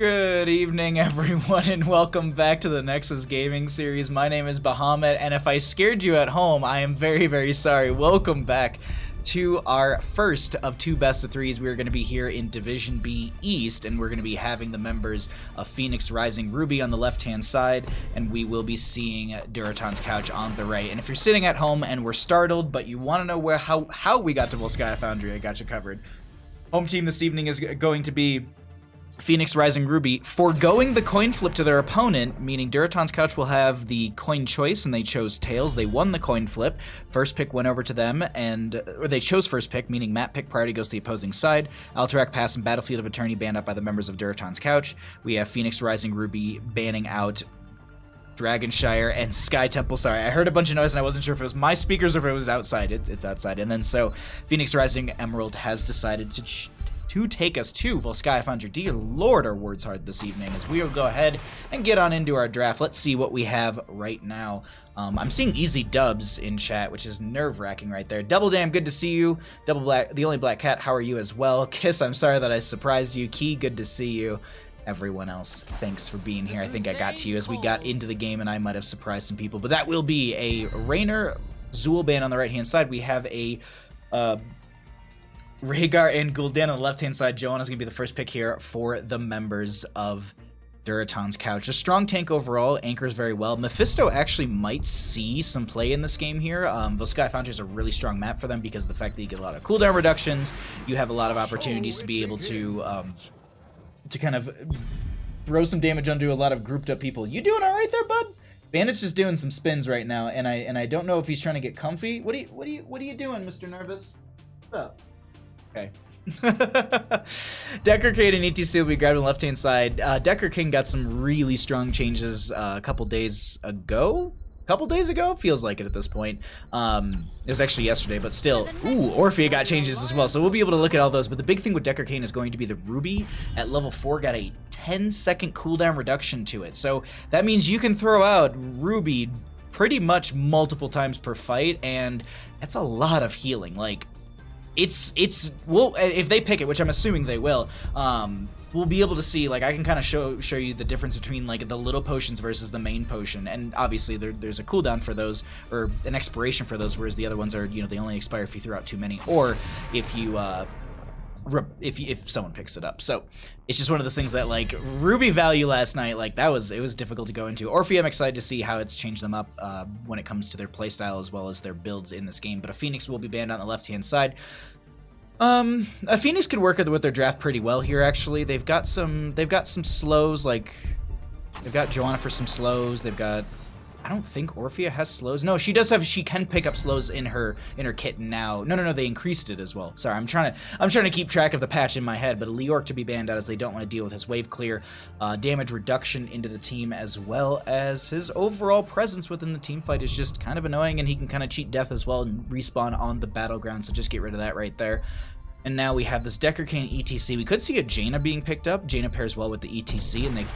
Good evening, everyone, and welcome back to the Nexus Gaming Series. My name is Bahamut, and if I scared you at home, I am very, very sorry. Welcome back to our first of two best of threes. We're going to be here in Division B East, and we're going to be having the members of Phoenix Rising Ruby on the left-hand side, and we will be seeing Durotan's Couch on the right. And if you're sitting at home and we're startled, but you want to know how we got to Volskaya Foundry, I got you covered. Home team this evening is going to be Phoenix Rising Ruby, foregoing the coin flip to their opponent, meaning Durotan's Couch will have the coin choice, and they chose Tails. They won the coin flip. First pick went over to them, or they chose first pick, meaning map pick priority goes to the opposing side. Alterac Pass and Battlefield of Eternity banned out by the members of Durotan's Couch. We have Phoenix Rising Ruby banning out Dragonshire and Sky Temple. Sorry, I heard a bunch of noise and I wasn't sure if it was my speakers or if it was outside. It's outside. And then so Phoenix Rising Emerald has decided to take us to Volskaya Foundry. Dear Lord, our words hard this evening as we will go ahead and get on into our draft. Let's see what we have right now. I'm seeing easy dubs in chat, which is nerve-wracking right there. Double Damn, good to see you. Double Black, the only Black Cat, how are you as well? Kiss, I'm sorry that I surprised you. Key, good to see you. Everyone else, thanks for being here. I think I got to you as we got into the game and I might have surprised some people, but that will be a Raynor Zool ban on the right-hand side. We have a Rhaegar and Gul'dan on the left-hand side. Joanna's going to be the first pick here for the members of Durotan's Couch. A strong tank overall, anchors very well. Mephisto actually might see some play in this game here. Volskaya Foundry is a really strong map for them because of the fact that you get a lot of cooldown reductions. You have a lot of opportunities to be able to kind of throw some damage onto a lot of grouped up people. You doing all right there, bud? Bandit's just doing some spins right now, and I don't know if he's trying to get comfy. What are you doing, Mr. Nervous? What's up? Okay. Decker King and ETC will be grabbed on the left-hand side. Decker King got some really strong changes a couple days ago. Feels like it at this point. It was actually yesterday, but still. Ooh, Orphea got changes as well, so we'll be able to look at all those. But the big thing with Decker King is going to be the Ruby at level 4 got a 10-second cooldown reduction to it. So that means you can throw out Ruby pretty much multiple times per fight, and that's a lot of healing. Like, well, if they pick it, which I'm assuming they will, we'll be able to see, like, I can kind of show you the difference between, like, the little potions versus the main potion, and obviously there's a cooldown for those, or an expiration for those, whereas the other ones are, you know, they only expire if you throw out too many, or if you, if someone picks it up. So it's just one of those things that, like, Ruby value last night, like, it was difficult to go into. Orphea, I'm excited to see how it's changed them up when it comes to their playstyle as well as their builds in this game. But a Phoenix will be banned on the left-hand side. A Phoenix could work with their draft pretty well here, actually. They've got some slows, like, they've got Joanna for some slows. They've got, I don't think Orphea has slows. No, she can pick up slows in her kit now. No, they increased it as well. Sorry, I'm trying to keep track of the patch in my head, but Leorc to be banned out as they don't want to deal with his wave clear, damage reduction into the team, as well as his overall presence within the team fight is just kind of annoying, and he can kind of cheat death as well and respawn on the battleground, so just get rid of that right there. And now we have this Decker King ETC. We could see a Jaina being picked up. Jaina pairs well with the ETC, and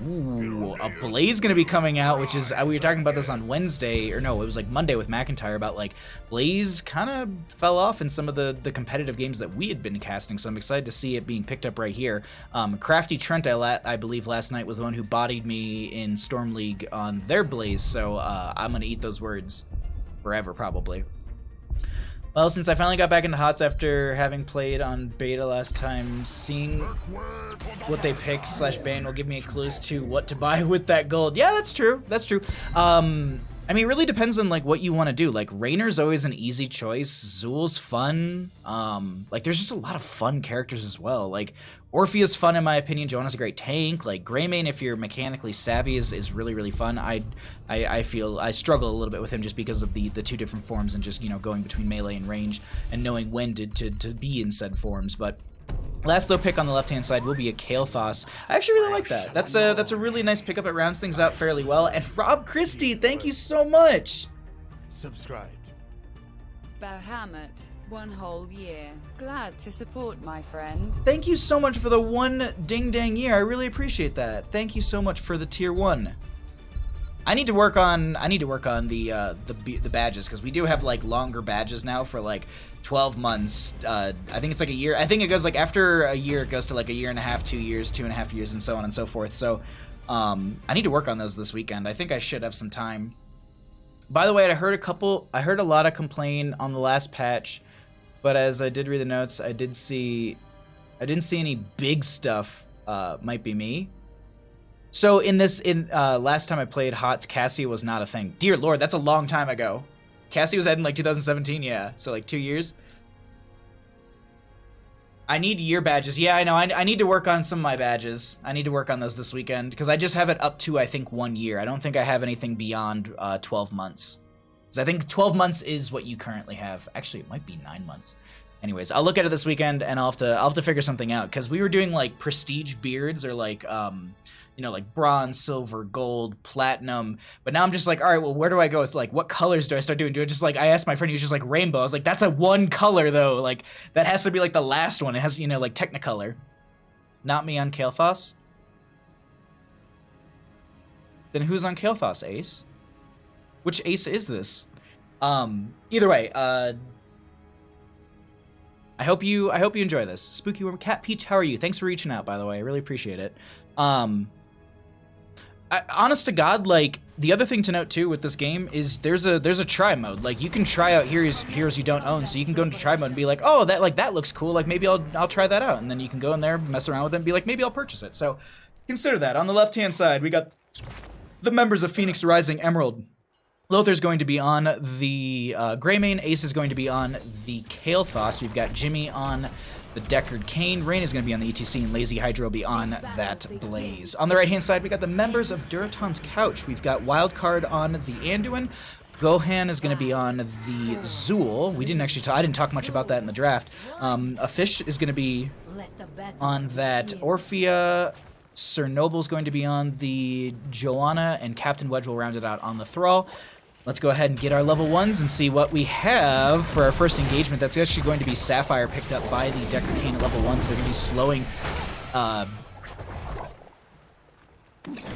ooh, a Blaze gonna be coming out, which is, we were talking about this on Wednesday, or no, it was like Monday with McIntyre, about, like, Blaze kind of fell off in some of the competitive games that we had been casting, so I'm excited to see it being picked up right here. Crafty Trent, I believe last night, was the one who bodied me in Storm League on their Blaze, so I'm gonna eat those words forever, probably. Well, since I finally got back into HOTS after having played on beta last time, seeing what they pick / ban will give me a clue as to what to buy with that gold. Yeah, that's true. That's true. I mean, it really depends on, like, what you want to do. Like, Raynor's always an easy choice. Zool's fun. Like, there's just a lot of fun characters as well. Like, Orphea's fun in my opinion. Joanna's a great tank. Like, Greymane, if you're mechanically savvy, is really, really fun. I feel I struggle a little bit with him just because of the two different forms and just, you know, going between melee and range and knowing when to be in said forms. But last low pick on the left-hand side will be a Kael'thas. I actually really like that. That's a really nice pickup. It rounds things out fairly well. And Rob Christie, thank you so much. Subscribed. Bahamut, 1 whole year. Glad to support, my friend. Thank you so much for the 1 ding-dang year. I really appreciate that. Thank you so much for the tier 1. I need to work on the badges, because we do have like longer badges now for like 12 months. I think it's like a year. I think it goes like after a year, it goes to like a year and a half, 2 years, 2.5 years, and so on and so forth. So I need to work on those this weekend. I think I should have some time. By the way, I heard a lot of complain on the last patch, but as I did read the notes, I didn't see any big stuff. Might be me. So last time I played HOTS, Cassie was not a thing. Dear Lord, that's a long time ago. Cassie was added in like 2017, yeah. So like 2 years. I need year badges. Yeah, I know. I need to work on some of my badges. I need to work on those this weekend, because I just have it up to, I think, 1 year. I don't think I have anything beyond 12 months. Because I think 12 months is what you currently have. Actually, it might be 9 months. Anyways, I'll look at it this weekend, and I'll have to figure something out, because we were doing like prestige beards, or like you know, like bronze, silver, gold, platinum. But now I'm just like, all right, well, where do I go with, like, what colors do I start doing? Do I just, like, I asked my friend, he was just like, rainbow. I was like, that's a one color, though. Like, that has to be, like, the last one. It has, you know, like, Technicolor. Not me on Kael'thas. Then who's on Kael'thas, Ace? Which Ace is this? Either way, I hope you enjoy this. Spooky Worm, Cat Peach, how are you? Thanks for reaching out, by the way. I really appreciate it. Honest to God, like, the other thing to note too with this game is there's a try mode. Like, you can try out heroes you don't own, so you can go into try mode and be like, oh, that looks cool. Like, maybe I'll try that out, and then you can go in there, mess around with it, and be like, maybe I'll purchase it. So consider that. On the left hand side, we got the members of Phoenix Rising Emerald. Lothar's going to be on the Greymane. Ace is going to be on the Kael'thas. We've got Jimmy on the Deckard Cain. Rain is going to be on the ETC, and Lazy Hydra will be on that Blaze. On the right-hand side, we got the members of Durotan's Couch. We've got Wildcard on the Anduin. Gohan is going to be on the Zool. We didn't actually I didn't talk much about that in the draft. A Fish is going to be on that Orphea. Sir Noble's going to be on the Joanna, and Captain Wedge will round it out on the Thrall. Let's go ahead and get our level 1s and see what we have for our first engagement. That's actually going to be Sapphire, picked up by the Deckard Cain at level 1, so they're going to be slowing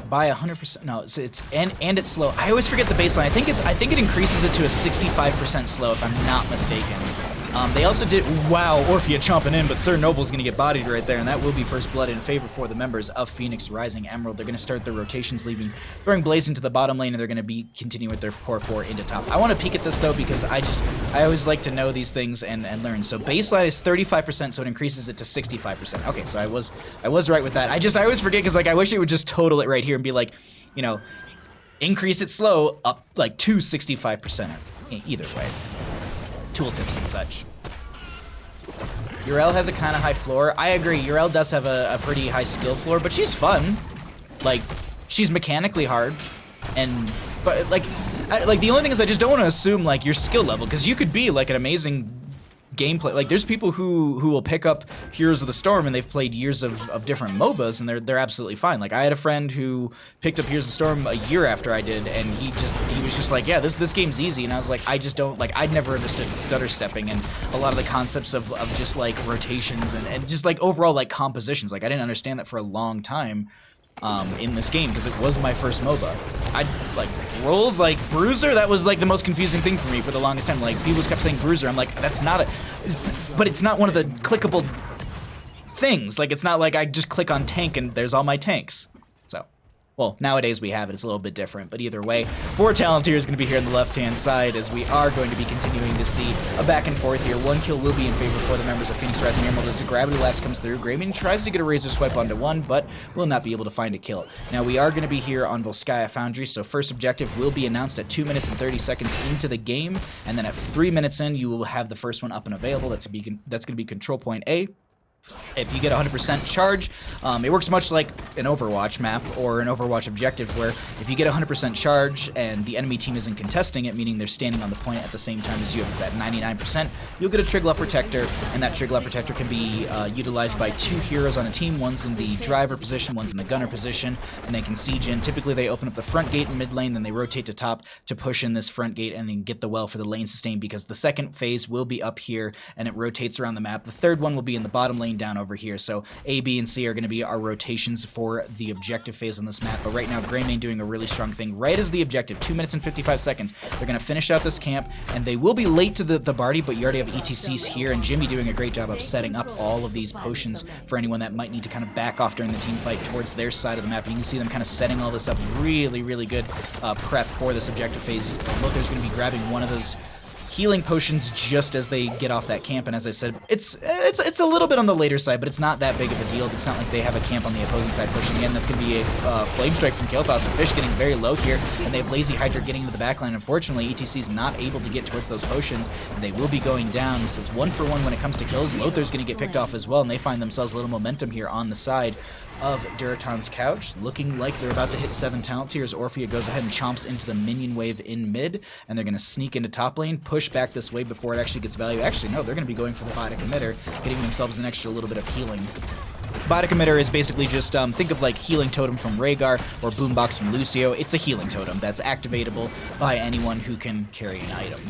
by 100%. No, it's slow. I always forget the baseline. I think it increases it to a 65% slow, if I'm not mistaken. They also did, wow, Orphea chomping in, but Sir Noble's going to get bodied right there, and that will be first blood in favor for the members of Phoenix Rising Emerald. They're going to start their rotations, throwing Blaze into the bottom lane, and they're going to be continuing with their core 4 into top. I want to peek at this, though, because I always like to know these things and learn. So baseline is 35%, so it increases it to 65%. Okay, so I was right with that. I always forget, because, like, I wish it would just total it right here and be like, you know, increase it slow up, like, to 65%. Either way. Tooltips and such. Yrel has a kind of high floor. I agree, Yrel does have a pretty high skill floor, but she's fun. Like, she's mechanically hard, but like the only thing is I just don't want to assume like your skill level, because you could be like an amazing gameplay. Like, there's people who will pick up Heroes of the Storm, and they've played years of different MOBAs, and they're absolutely fine. Like, I had a friend who picked up Heroes of the Storm a year after I did, and he was just like, yeah, this game's easy. And I was like, I just don't, like, I'd never understood stutter stepping and a lot of the concepts of just like rotations and just like overall like compositions. Like, I didn't understand that for a long time in this game, because it was my first MOBA. I like roles like Bruiser. That was like the most confusing thing for me for the longest time. Like, people kept saying Bruiser. I'm like, that's not but it's not one of the clickable things. Like, it's not like I just click on tank and there's all my tanks. So, well, nowadays we have it. It's a little bit different, but either way, 4 talent here is going to be here on the left-hand side, as we are going to be continuing to see a back and forth here. 1 kill will be in favor for the members of Phoenix Rising Emerald as the Gravity Lapse comes through. Greymane tries to get a Razor Swipe onto 1, but will not be able to find a kill. Now, we are going to be here on Volskaya Foundry, so first objective will be announced at 2 minutes and 30 seconds into the game, and then at 3 minutes in, you will have the first one up and available. That's going to be Control Point A. If you get 100% charge, it works much like an Overwatch map or an Overwatch objective, where if you get 100% charge and the enemy team isn't contesting it, meaning they're standing on the point at the same time as you, if it's at 99%, you'll get a Triglav Protector, and that Triglav Protector can be utilized by 2 heroes on a team. One's in the driver position, one's in the gunner position, and they can siege in. Typically, they open up the front gate in mid lane, then they rotate to top to push in this front gate and then get the well for the lane sustain, because the second phase will be up here and it rotates around the map. The third one will be in the bottom lane, lane down over here. So A, B, and C are going to be our rotations for the objective phase on this map. But right now, Greymane doing a really strong thing right as the objective. 2 minutes and 55 seconds. They're going to finish out this camp, and they will be late to the Barty, but you already have ETCs here, and Jimmy doing a great job of setting up all of these potions for anyone that might need to kind of back off during the team fight towards their side of the map. And you can see them kind of setting all this up. Really, really good prep for this objective phase. Lothar's going to be grabbing one of those healing potions just as they get off that camp, and as I said, it's a little bit on the later side, but it's not that big of a deal. It's not like they have a camp on the opposing side pushing in. That's going to be a flame strike from Kael'thas. The fish getting very low here, and they have Lazy Hydra getting into the backline. Unfortunately, ETC is not able to get towards those potions, and they will be going down. This is 1 for 1 when it comes to kills. Lothar's going to get picked off as well, and they find themselves a little momentum here on the side of Durotan's couch, looking like they're about to hit 7 talent tiers. Orphea goes ahead and chomps into the minion wave in mid, and they're going to sneak into top lane, push back this wave before it actually gets value. Actually, no, they're going to be going for the biotic emitter, getting themselves an extra little bit of healing. Biotic emitter is basically just, think of like healing totem from Rhaegar or boombox from Lucio. It's a healing totem that's activatable by anyone who can carry an item.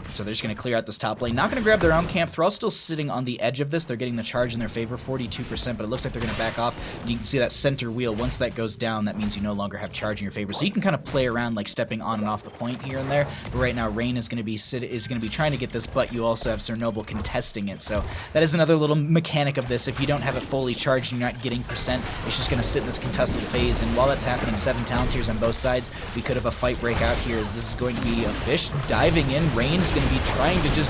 So they're just going to clear out this top lane. Not going to grab their own camp. Thrall still sitting on the edge of this. They're getting the charge in their favor, 42%, but it looks like they're going to back off. You can see that center wheel. Once that goes down, that means you no longer have charge in your favor. So you can kind of play around, like stepping on and off the point here and there. But right now, Rain is going to be trying to get this, but you also have Sir Noble contesting it. So that is another little mechanic of this. If you don't have it fully charged and you're not getting percent, it's just going to sit in this contested phase. And while that's happening, 7 talent tiers on both sides, we could have a fight break out here, as this is going to be a fish diving in. Rain is going to be trying to just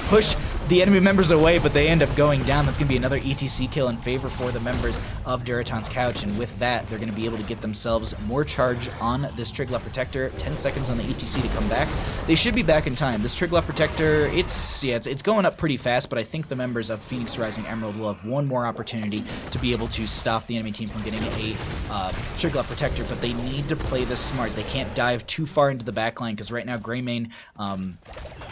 push the enemy members away, but they end up going down. That's going to be another ETC kill in favor for the members of Durotan's couch, and with that, they're going to be able to get themselves more charge on this Triglav Protector. 10 seconds on the ETC to come back. They should be back in time. This Triglav Protector, it's going up pretty fast, but I think the members of Phoenix Rising Emerald will have one more opportunity to be able to stop the enemy team from getting a Triglav Protector, but they need to play this smart. They can't dive too far into the backline, because right now Greymane,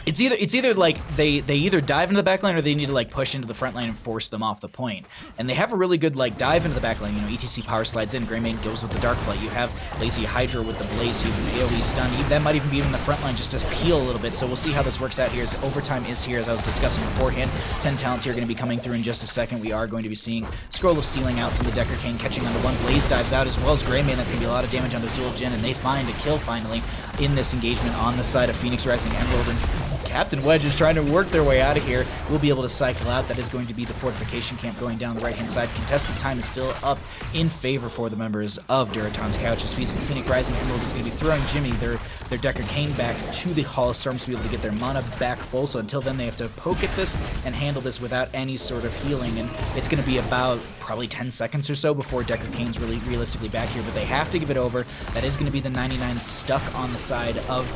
it's either like they either dive into the backline or they need to like push into the front line and force them off the point. And they have a really good like dive into the backline. You know, ETC power slides in, Greymane goes with the Dark Flight. You have Lazy Hydra with the Blaze, so you have AoE stun. That might even be in the front line just to peel a little bit. So we'll see how this works out here, as overtime is here, as I was discussing beforehand. 10 talents here are going to be coming through in just a second. We are going to be seeing Scroll of Sealing out from the Decker King, catching onto one. Blaze dives out as well as Greymane. That's going to be a lot of damage on the Zul'jin, and they find a kill finally in this engagement on the side of Phoenix Rising Emerald. And Captain Wedge is trying to work their way out of here. We'll be able to cycle out. That is going to be the fortification camp going down the right-hand side. Contested time is still up in favor for the members of Durotan's couch, as Phoenix Rising Emerald is going to be throwing Jimmy, their Decker Kane, back to the Hall of Storms to be able to get their mana back full. So until then, they have to poke at this and handle this without any sort of healing. And it's going to be about probably 10 seconds or so before Decker Kane's really realistically back here, but they have to give it over. That is going to be the 99 stuck on the side of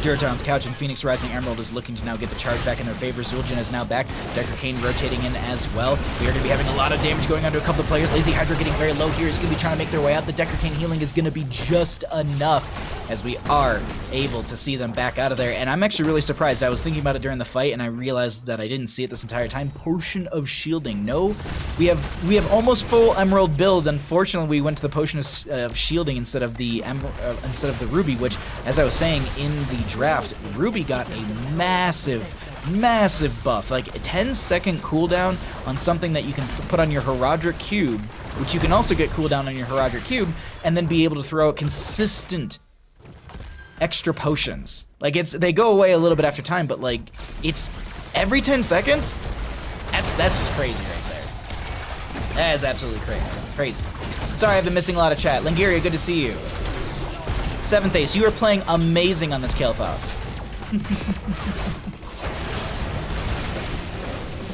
Durotan's couch, and Phoenix Rising Emerald is looking to now get the charge back in their favor. Zul'jin is now back. Decker Kane rotating in as well. We are going to be having a lot of damage going on to a couple of players. Lazy Hydra getting very low here. He's going to be trying to make their way out. The Decker Kane healing is going to be just enough, as we are able to see them back out of there. And I'm actually really surprised. I was thinking about it during the fight, and I realized that I didn't see it this entire time. Potion of Shielding. No, we have almost full Emerald build. Unfortunately, we went to the Potion of Shielding instead of the Ruby, which, as I was saying in the draft, Ruby got a massive buff, like a 10-second cooldown on something that you can put on your Herodric Cube, which you can also get cooldown on your Herodric Cube, and then be able to throw out consistent extra potions. Like, they go away a little bit after time, but like, it's every 10 seconds. That's just crazy right there. That is absolutely crazy. Sorry, I've been missing a lot of chat. Lingeria, good to see you. 7th Ace, you are playing amazing on this Kael'thas.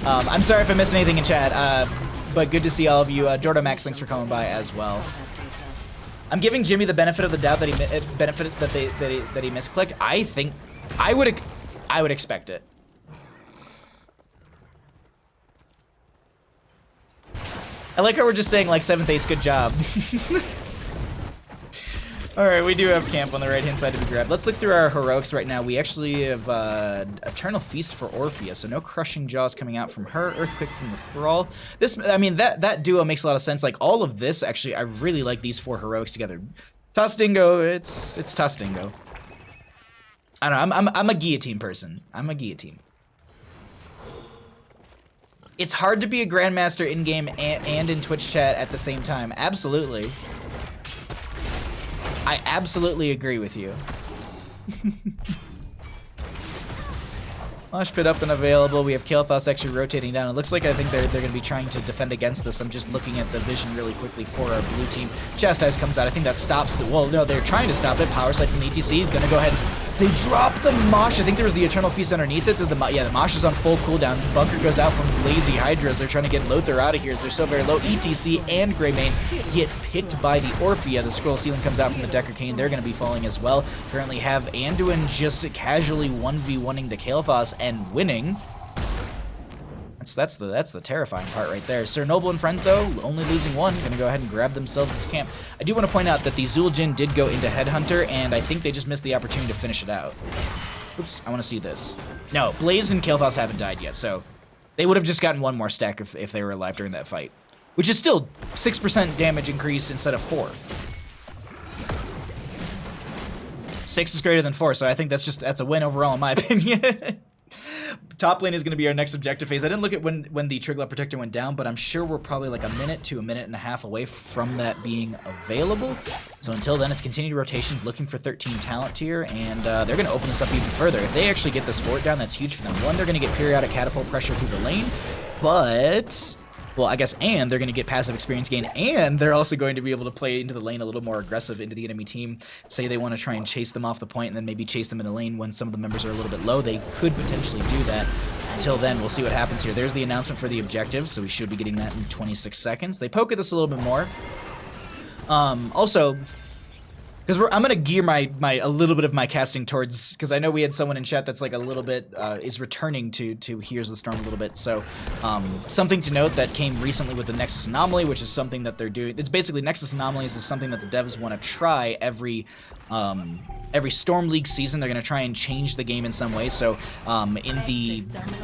I'm sorry if I missed anything in chat, but good to see all of you. Jordan Max, thanks for coming by as well. I'm giving Jimmy the benefit of the doubt that he misclicked. I think I would expect it. I like how we're just saying like 7th Ace, good job. Alright, we do have camp on the right-hand side to be grabbed. Let's look through our heroics right now. We actually have Eternal Feast for Orphea, so no Crushing Jaws coming out from her, Earthquake from the Thrall. This, I mean, that duo makes a lot of sense. Like, all of this, actually, I really like these 4 heroics together. Tostingo, it's Tostingo. I don't know, I'm a guillotine person. I'm a guillotine. It's hard to be a Grandmaster in-game and in Twitch chat at the same time. Absolutely. I absolutely agree with you. Mosh pit up and available. We have Kael'thas actually rotating down. It looks like I think they're going to be trying to defend against this. I'm just looking at the vision really quickly for our blue team. Chastise comes out. I think that stops it. Well, no, they're trying to stop it. Power Slide from the ETC. Going to go ahead. They drop the Mosh. I think there was the Eternal Feast underneath it. Yeah, the Mosh is on full cooldown. Bunker goes out from Lazy Hydras. They're trying to get Lothar out of here as they're so very low. ETC and Greymane get picked by the Orphea. The Scroll Ceiling comes out from the Decker Cane. They're going to be falling as well. Currently have Anduin just casually 1v1ing the Kael'thas and winning. That's the terrifying part right there. Sir Noble and friends, though, only losing one, going to go ahead and grab themselves this camp. I do want to point out that the Zul'jin did go into Headhunter, and I think they just missed the opportunity to finish it out. Oops, I want to see this. No, Blaze and Kael'thas haven't died yet, so they would have just gotten one more stack if they were alive during that fight, which is still 6% damage increase instead of 4. 6 is greater than 4, so I think that's a win overall in my opinion. Top lane is going to be our next objective phase. I didn't look at when the Triglav Protector went down, but I'm sure we're probably like a minute to a minute and a half away from that being available. So until then, it's continued rotations looking for 13 talent tier, and they're going to open this up even further. If they actually get this fort down, that's huge for them. One, they're going to get periodic catapult pressure through the lane, but... well, I guess, and they're going to get passive experience gain, and they're also going to be able to play into the lane a little more aggressive into the enemy team. Say they want to try and chase them off the point and then maybe chase them in the lane when some of the members are a little bit low. They could potentially do that. Until then, we'll see what happens here. There's the announcement for the objective, so we should be getting that in 26 seconds. They poke at this a little bit more. Also... because I'm gonna gear a little bit of my casting towards, because I know we had someone in chat that's like a little bit is returning to Here's the Storm a little bit. So something to note that came recently with the Nexus Anomaly, which is something that they're doing. It's basically Nexus Anomalies is something that the devs want to try every Storm League season. They're gonna try and change the game in some way. So in the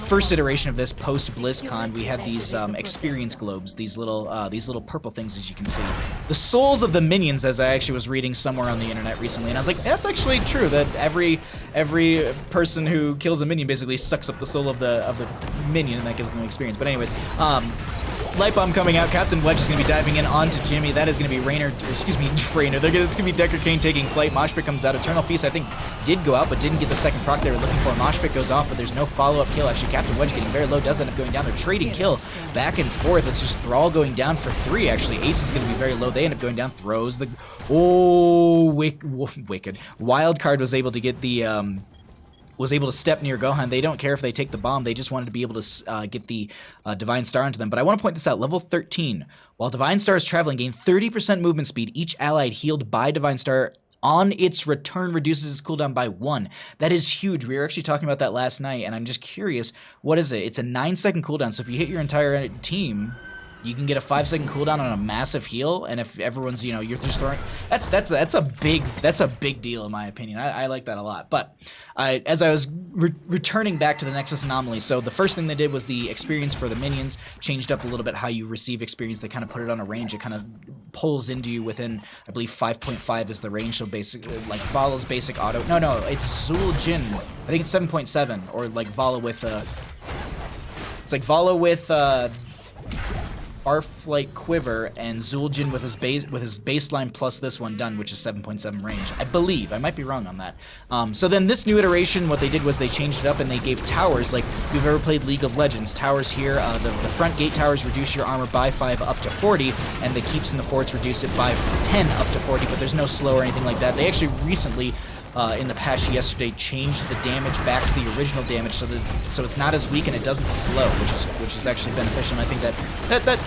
first iteration of this post BlizzCon, we had these experience globes, these little purple things, as you can see, the souls of the minions, as I actually was reading somewhere on the internet recently, and I was like, that's actually true, that every person who kills a minion basically sucks up the soul of the minion, and that gives them experience. But anyways, Light Bomb coming out. Captain Wedge is going to be diving in onto Jimmy. That is going to be Raynor. It's going to be Decker Kane taking flight. Mosh Pit comes out. Eternal Feast, I think, did go out, but didn't get the second proc they were looking for. Mosh Pit goes off, but there's no follow-up kill. Actually, Captain Wedge getting very low, does end up going down. They're trading kill back and forth. It's just Thrall going down for 3, actually. Ace is going to be very low. They end up going down. Throws the... oh, wicked. Wildcard was able to get the... was able to step near Gohan. They don't care if they take the bomb. They just wanted to be able to get the Divine Star into them. But I want to point this out. Level 13. While Divine Star is traveling, gain 30% movement speed. Each allied healed by Divine Star on its return reduces its cooldown by 1. That is huge. We were actually talking about that last night, and I'm just curious, what is it? It's a 9-second cooldown, so if you hit your entire team, you can get a 5-second cooldown on a massive heal, and if everyone's, you're just throwing... That's a big deal in my opinion. I like that a lot. But as I was returning back to the Nexus Anomaly, so the first thing they did was the experience for the minions, changed up a little bit how you receive experience. They kind of put it on a range. It kind of pulls into you within, I believe 5.5 is the range, so basically, like Vala's basic auto... No, it's Zul'jin. I think it's 7.7, or like Vala with... it's like Vala with... Barflight Quiver and Zul'jin with his baseline plus this one done, which is 7.7 range. I believe. I might be wrong on that. So then this new iteration, what they did was they changed it up and they gave towers, like if you've ever played League of Legends, towers here, the front gate towers reduce your armor by 5 up to 40, and the keeps in the forts reduce it by 10 up to 40, but there's no slow or anything like that. They actually recently... in the patch yesterday, changed the damage back to the original damage, so it's not as weak and it doesn't slow, which is actually beneficial. And I think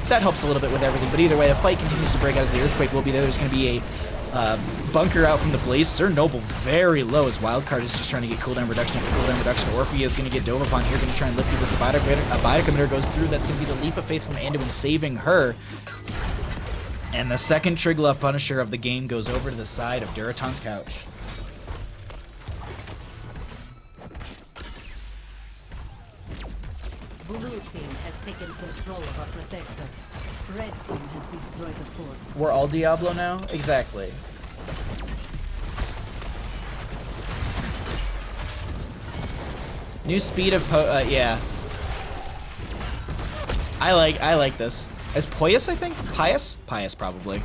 that helps a little bit with everything. But either way, the fight continues to break out as the earthquake will be there. There's going to be a bunker out from the Blaze. Sir Noble very low as Wildcard is just trying to get cooldown reduction after cooldown reduction. Orphea is going to get dove upon here, going to try and lift you as the Biotic Emitter goes through. That's going to be the Leap of Faith from Anduin saving her. And the second Triglav Punisher of the game goes over to the side of Durotan's couch. Blue team has taken control of our protector. Red team has destroyed the fort. We're all Diablo now? Exactly. New speed of yeah. I like this. As Pious, I think? Pious? Pious, probably.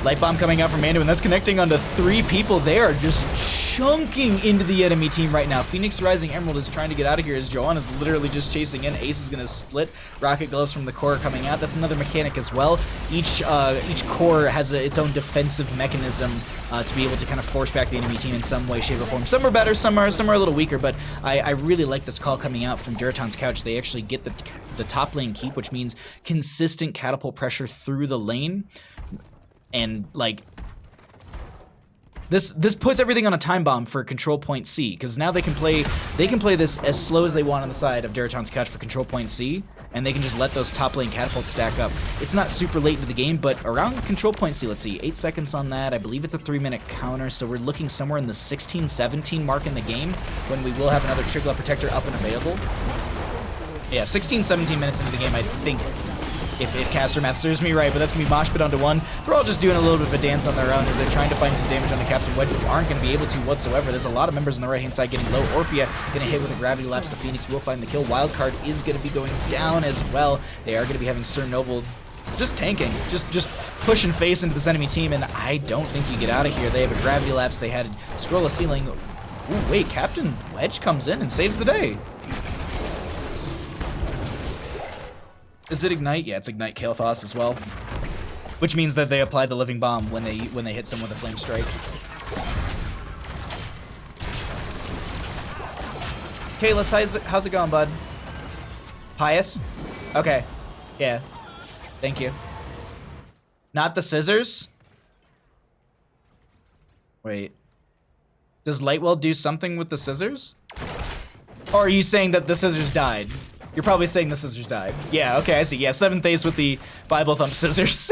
Light bomb coming out from Mando, and that's connecting onto 3 people. They are just chunking into the enemy team right now. Phoenix Rising Emerald is trying to get out of here as Joanne is literally just chasing in. Ace is going to split. Rocket gloves from the core coming out. That's another mechanic as well. Each core has its own defensive mechanism to be able to kind of force back the enemy team in some way, shape, or form. Some are better, some are a little weaker, but I really like this call coming out from Durotan's couch. They actually get the top lane keep, which means consistent catapult pressure through the lane. And like this puts everything on a time bomb for control point C, because now they can play this as slow as they want on the side of Durotan's couch for control point C, and they can just let those top lane catapults stack up. It's not super late into the game, but around control point C, let's see, 8 seconds on that. I believe it's a 3-minute counter, so we're looking somewhere in the 16-17 mark in the game when we will have another Triglav Protector up and available. Yeah, 16-17 minutes into the game, I think. If caster math serves me right, but that's going to be mosh pit onto 1. They're all just doing a little bit of a dance on their own as they're trying to find some damage onto Captain Wedge, but aren't going to be able to whatsoever. There's a lot of members on the right-hand side getting low. Orphea going to hit with a gravity lapse. The Phoenix will find the kill. Wildcard is going to be going down as well. They are going to be having Sir Noble just tanking, just pushing face into this enemy team, and I don't think you get out of here. They have a gravity lapse. They had Scroll of Ceiling. Ooh, wait, Captain Wedge comes in and saves the day. Is it Ignite? Yeah, it's Ignite Kael'thas as well. Which means that they apply the Living Bomb when they hit someone with a Flame Strike. Kaelis, how's it going, bud? Pious? Okay. Yeah. Thank you. Not the scissors? Wait. Does Lightwell do something with the scissors? Or are you saying that the scissors died? You're probably saying the scissors died. Yeah, okay, I see. Yeah, 7th Ace with the Bible Thump scissors.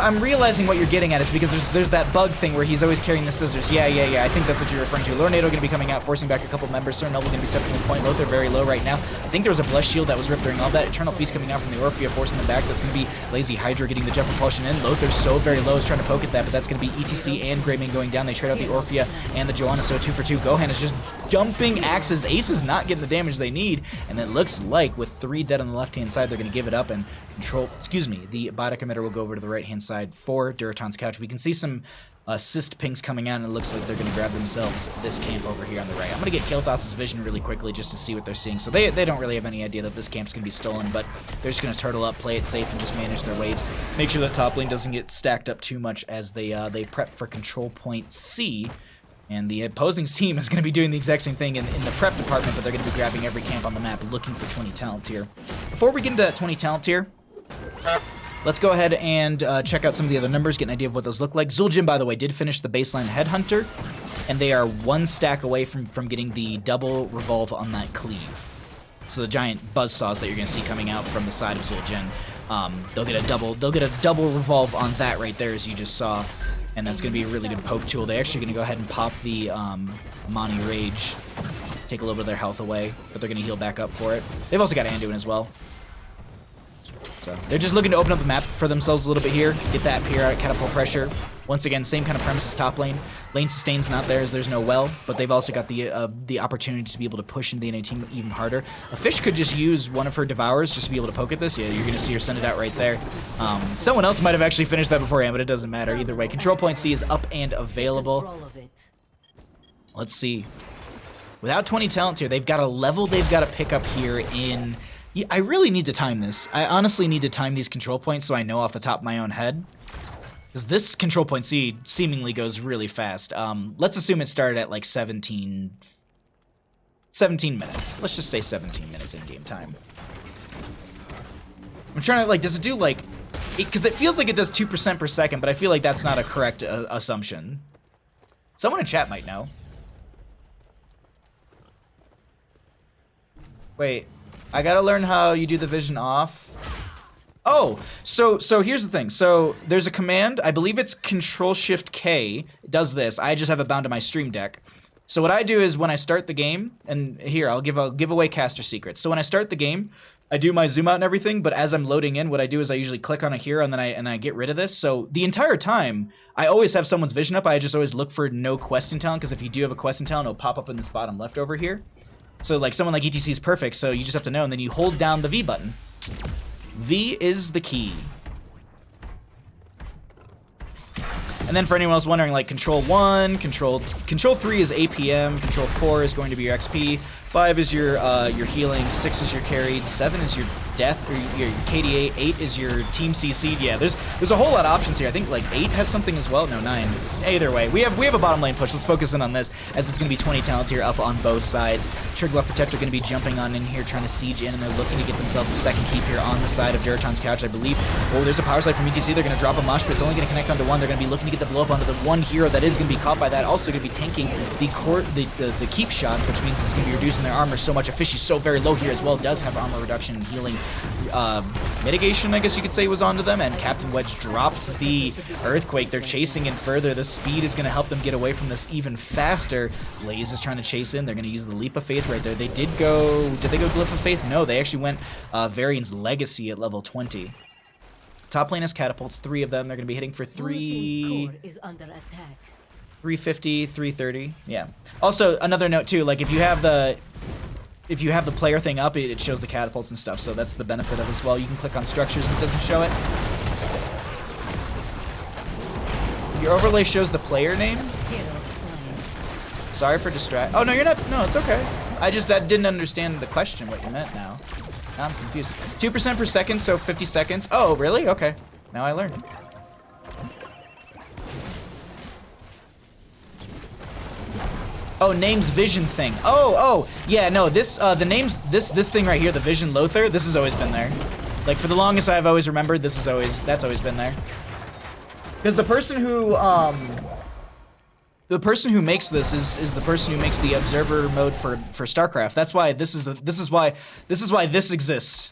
I'm realizing what you're getting at is because there's that bug thing where he's always carrying the scissors. Yeah. I think that's what you're referring to. Lornado going to be coming out, forcing back a couple members. Sir Noble going to be stepping the point. Lothar very low right now. I think there was a Blessed Shield that was ripped during all that. Eternal Feast coming out from the Orphea, forcing them back. That's going to be Lazy Hydra getting the jump propulsion in. Lothar's so very low, is trying to poke at that, but that's going to be ETC and Greymane going down. They trade out the Orphea and the Joanna, so 2 for 2. Gohan is just dumping axes. Ace is not getting the damage they need, and it looks like with 3 dead on the left-hand side, they're going to give it up and control, the biotic emitter will go over to the right-hand side for Durotan's couch. We can see some assist pings coming out, and it looks like they're going to grab themselves this camp over here on the right. I'm going to get Kael'thas' vision really quickly just to see what they're seeing. So they don't really have any idea that this camp's going to be stolen, but they're just going to turtle up, play it safe, and just manage their waves. Make sure that top lane doesn't get stacked up too much as they prep for control point C. And the opposing team is going to be doing the exact same thing in the prep department, but they're going to be grabbing every camp on the map looking for 20 talent tier. Before we get into that 20 talent tier, let's go ahead and check out some of the other numbers, get an idea of what those look like. Zul'jin, by the way, did finish the baseline Headhunter, and they are 1 stack away from getting the double revolve on that cleave. So the giant buzzsaws that you're going to see coming out from the side of Zul'jin, they'll get a double revolve on that right there, as you just saw. And that's going to be a really good poke tool. They're actually going to go ahead and pop the Amani Rage, take a little bit of their health away, but they're going to heal back up for it. They've also got Anduin as well. So they're just looking to open up the map for themselves a little bit here, get that periodic catapult pressure. Once again, same kind of premise as top lane. Lane sustain's not there as there's no well, but they've also got the opportunity to be able to push into the enemy team even harder. A Fish could just use one of her Devours just to be able to poke at this. Yeah, you're going to see her send it out right there. Someone else might have actually finished that beforehand, but it doesn't matter. Either way, control point C is up and available. Let's see. Without 20 talent here, they've got a level they've got to pick up here in... Yeah, I really need to time this. I honestly need to time these control points so I know off the top of my own head. Because this control point C seemingly goes really fast. Let's assume it started at like 17 minutes. Let's just say 17 minutes in-game time. I'm trying to, like, does it do, like... Because it feels like it does 2% per second, but I feel like that's not a correct assumption. Someone in chat might know. Wait, I gotta learn how you do the vision off. Oh, so here's the thing. So there's a command, I believe it's Control-Shift-K, it does this. I just have it bound to my Stream Deck. So what I do is when I start the game, and here I'll give away caster secrets. So when I start the game, I do my zoom out and everything, but as I'm loading in, what I do is I usually click on a hero and then I get rid of this. So the entire time, I always have someone's vision up. I just always look for no questing talent, because if you do have a questing talent, it'll pop up in this bottom left over here. So like someone like ETC is perfect, so you just have to know, and then you hold down the V button. V is the key. And then for anyone else wondering, like control 1, control 3 is APM, control 4 is going to be your XP, 5 is your healing, 6 is your carried, 7 is your death or your KDA, 8 is your team CC. Yeah, there's a whole lot of options here. I think like 8 has something as well. No, 9. Either way, we have a bottom lane push. Let's focus in on this, as it's going to be 20 talents here up on both sides. Trigger Protector going to be jumping on in here, trying to siege in, and they're looking to get themselves a second keep here on the side of Durotan's couch, I believe. Oh, there's a power slide from ETC. They're going to drop a mosh, but it's only going to connect onto one. They're going to be looking to get the blow up onto the one hero that is going to be caught by that. Also going to be tanking the keep shots, which means it's going to be reducing their armor so much. Fishy's so very low here as well. Does have armor reduction and healing mitigation, I guess you could say, was onto them, and Captain Wedge drops the Earthquake. They're chasing in further. The speed is going to help them get away from this even faster. Blaze is trying to chase in. They're going to use the Leap of Faith right there. Did they go Glyph of Faith? No, they actually went Varian's Legacy at level 20. Top lane has catapults, 3 of them. They're going to be hitting for 350, 330. Yeah. Also, another note too, like if you have the player thing up, it shows the catapults and stuff, so that's the benefit of it as well. You can click on structures and it doesn't show it. Your overlay shows the player name. Sorry for distract. Oh no, you're not. No, it's okay. I didn't understand the question, what you meant now. Now I'm confused. 2% per second, so 50 seconds. Oh, really? Okay. Now I learned. Oh, name's vision thing. Oh, yeah, no, this, the name's, this thing right here, the vision Lothar, this has always been there. Like, for the longest I've always remembered, that's always been there. Because the person who makes this is the person who makes the observer mode for StarCraft. That's why this is why this exists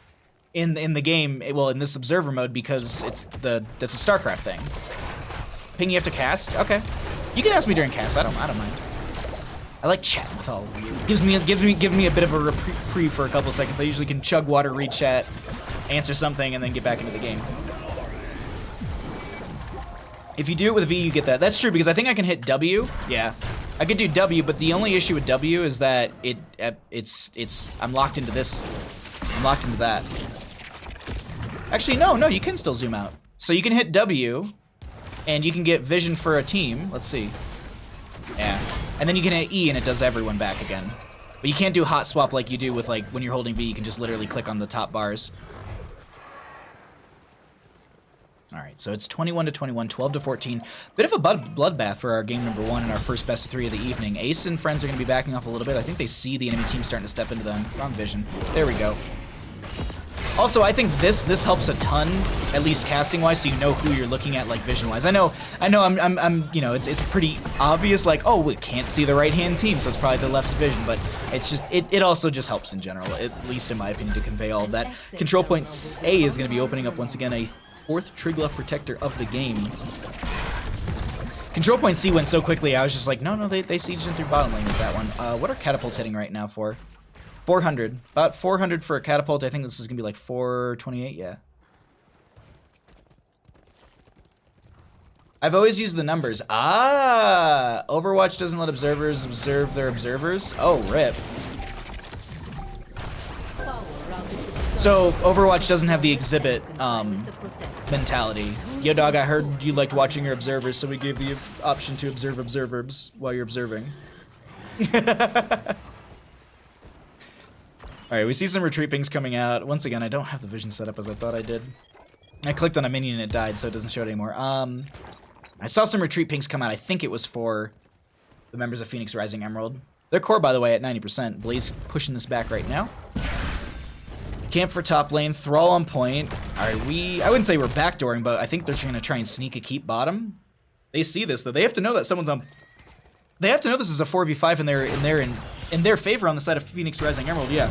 in the game, well, in this observer mode, because that's a StarCraft thing. Ping you have to cast? Okay. You can ask me during cast, I don't mind. I like chatting with all of you. Gives me a bit of a reprieve for a couple seconds. I usually can chug water, read chat, answer something, and then get back into the game. If you do it with V, you get that. That's true, because I think I can hit W. Yeah, I could do W, but the only issue with W is that I'm locked into this. I'm locked into that. Actually, no, you can still zoom out. So you can hit W, and you can get vision for a team. Let's see. Yeah. And then you can hit E and it does everyone back again. But you can't do hot swap like you do with, like, when you're holding V, you can just literally click on the top bars. Alright, so it's 21 to 21, 12 to 14. Bit of a bloodbath for our game number 1 and our first best of 3 of the evening. Ace and friends are going to be backing off a little bit. I think they see the enemy team starting to step into them. Wrong vision. There we go. Also, I think this helps a ton, at least casting-wise, so you know who you're looking at, like, vision-wise. I know, I'm, you know, it's pretty obvious, like, oh, we can't see the right-hand team, so it's probably the left's vision, but it's just, it also just helps in general, at least in my opinion, to convey all of that. Control point A is going to be opening up, once again, a 4th Triglav Protector of the game. Control point C went so quickly, I was just like, no, they sieged in through bottom lane with that one. What are catapults hitting right now for? 400. About 400 for a catapult. I think this is going to be like 428, yeah. I've always used the numbers. Ah! Overwatch doesn't let observers observe their observers. Oh, rip. So, Overwatch doesn't have the exhibit mentality. Yo, dog, I heard you liked watching your observers, so we gave you the option to observe observers while you're observing. Alright, we see some retreat pings coming out. Once again, I don't have the vision set up as I thought I did. I clicked on a minion and it died, so it doesn't show it anymore. I saw some retreat pings come out. I think it was for the members of Phoenix Rising Emerald. Their core, by the way, at 90%. Blaze pushing this back right now. Camp for top lane. Thrall on point. Alright, I wouldn't say we're backdooring, but I think they're going to try and sneak a keep bottom. They see this, though. They have to know that someone's on... They have to know this is a 4v5 and they're in their favor on the side of Phoenix Rising Emerald, yeah.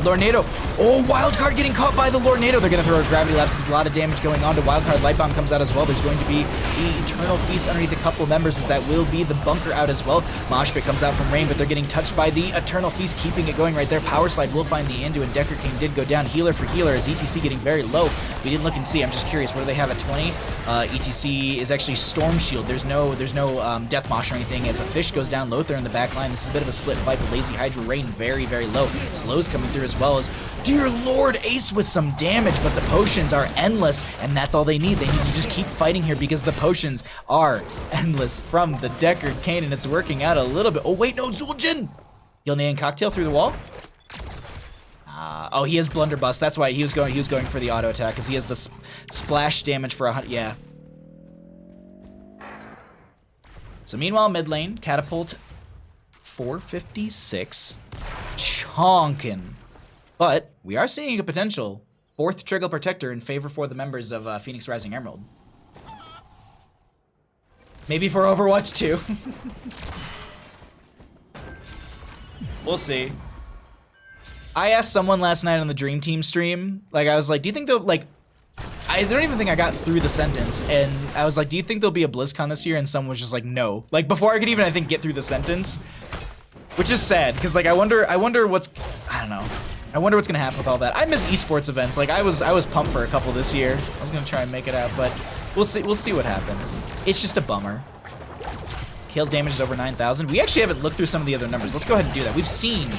Lornado. Oh, Wildcard getting caught by the Lornado. They're going to throw a Gravity Lapse. There's a lot of damage going on to Wildcard. Light Bomb comes out as well. There's going to be the Eternal Feast underneath a couple of members, as that will be the Bunker out as well. Mosh Pit comes out from Rain, but they're getting touched by the Eternal Feast, keeping it going right there. Power Slide will find the Andu, and Decker King did go down. Healer for healer as ETC getting very low. We didn't look and see. I'm just curious. What do they have at 20? ETC is actually Storm Shield. There's no Death Mosh or anything, as a Fish goes down. Lothar in the back line. This is a bit of a split fight, but Lazy Hydra Rain very, very low. Slow's coming through as well as, dear Lord, Ace with some damage, but the potions are endless, and that's all they need. They need to just keep fighting here because the potions are endless from the Decker Kane, and it's working out a little bit. Oh, wait, no, Zul'jin! Gilnean Cocktail through the wall. Oh, he has Blunderbuss. That's why he was going for the auto attack, because he has the splash damage for 100. Yeah. So meanwhile, mid lane, Catapult 456. Chonkin. But we are seeing a potential 4th Trickle Protector in favor for the members of Phoenix Rising Emerald. Maybe for Overwatch 2. We'll see. I asked someone last night on the Dream Team stream, like, I was like, do you think they'll, like, I don't even think I got through the sentence, and I was like, do you think there'll be a BlizzCon this year? And someone was just like, no. Like, before I could even, I think, get through the sentence. Which is sad, because, like, I wonder what's, I don't know. I wonder what's gonna happen with all that. I miss esports events. Like, I was pumped for a couple this year. I was gonna try and make it out, but we'll see what happens. It's just a bummer. Kale's damage is over 9,000. We actually haven't looked through some of the other numbers. Let's go ahead and do that. We've seen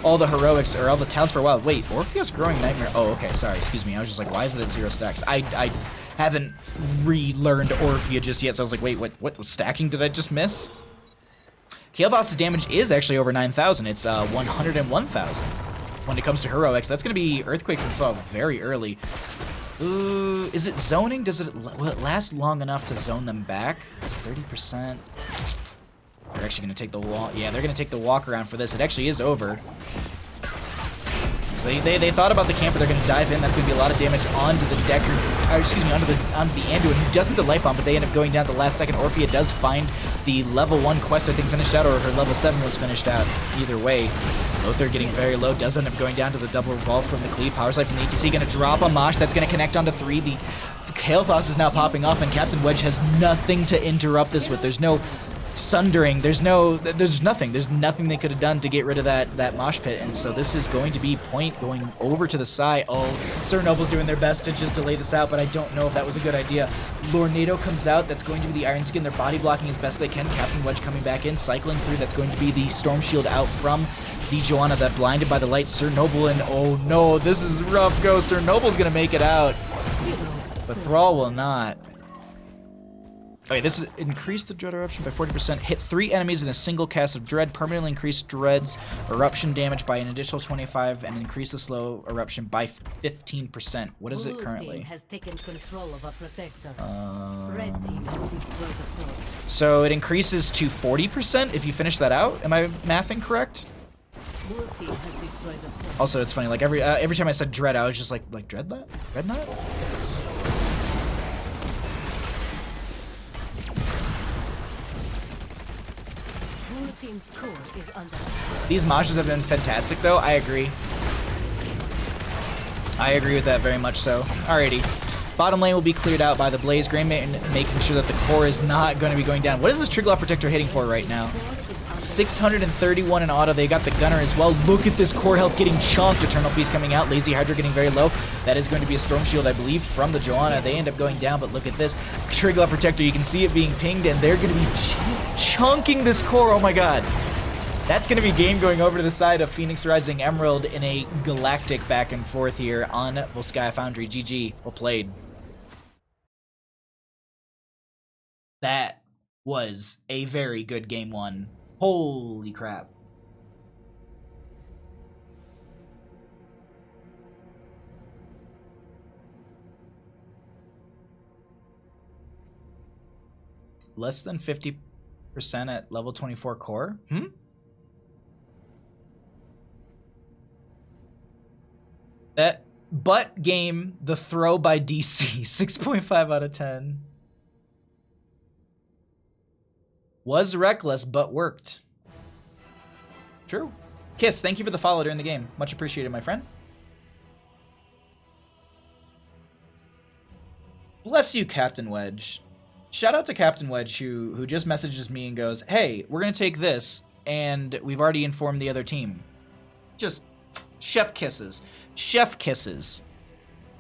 all the heroics, or all the talents for a while. Wait, Orpheus Growing Nightmare. Oh, okay, sorry, excuse me. I was just like, why is it at 0 stacks? I haven't relearned Orphea just yet, so I was like, wait, what stacking did I just miss? Kael'thas's damage is actually over 9,000. It's 101,000. When it comes to heroics, that's going to be Earthquake from above very early. Ooh, is it zoning? Will it last long enough to zone them back? It's 30%. They're actually going to take the walk. Yeah, they're going to take the walk around for this. It actually is over. So they thought about the camper. They're going to dive in. That's going to be a lot of damage onto the Decker. Excuse me, onto the Anduin, who does get the light bomb, but they end up going down at the last second. Orphea does find the level 1 quest, I think, finished out, or her level 7 was finished out. Either way, Lothar getting very low, does end up going down to the double revolve from the cleave. Power Slide from the ETC, going to drop on Mosh. That's going to connect onto 3. The Kael'thas is now popping off, and Captain Wedge has nothing to interrupt this with. There's no sundering. There's nothing. There's nothing they could have done to get rid of that mosh pit, and so this is going to be point going over to the side. Oh, Sir Noble's doing their best to just delay this out, but I don't know if that was a good idea. Lornado comes out. That's going to be the Iron Skin. They're body blocking as best they can. Captain Wedge coming back in, cycling through. That's going to be the Storm Shield out from the Joanna that blinded by the light. Sir Noble, and oh no, this is rough go. Sir Noble's gonna make it out, but Thrall will not. Okay, this is increase the Dread Eruption by 40%. Hit 3 enemies in a single cast of Dread. Permanently increase Dread's Eruption damage by an additional 25, and increase the slow Eruption by 15%. What is it currently? Blue team has taken control of a protector. Red team has destroyed the fort. So it increases to 40% if you finish that out. Am I mathing correct? Blue team has destroyed the fort. Also, it's funny. Like every time I said Dread, I was just like Dreadnought? Dreadnought? Team's core is under. These moshes have been fantastic, though. I agree. I agree with that very much so. Alrighty. Bottom lane will be cleared out by the Blaze Grey, making sure that the core is not going to be going down. What is this Triglav Protector hitting for right now? 631 in auto. They got the Gunner as well. Look at this core health getting chunked. Eternal Feast coming out. Lazy Hydra getting very low. That is going to be a Storm Shield, I believe, from the Joanna. They end up going down, but look at this. Triglav Protector. You can see it being pinged, and they're going to be chunking this core. Oh my god. That's going to be game going over to the side of Phoenix Rising Emerald in a galactic back and forth here on Volskaya Foundry. GG. Well played. That was a very good game 1. Holy crap. Less than 50% at level 24 core? That butt game, the throw by DC, 6.5 out of 10. Was reckless, but worked. True. Kiss, thank you for the follow during the game. Much appreciated, my friend. Bless you, Captain Wedge. Shout out to Captain Wedge who just messages me and goes, hey, we're going to take this, and we've already informed the other team. Just chef kisses. Chef kisses.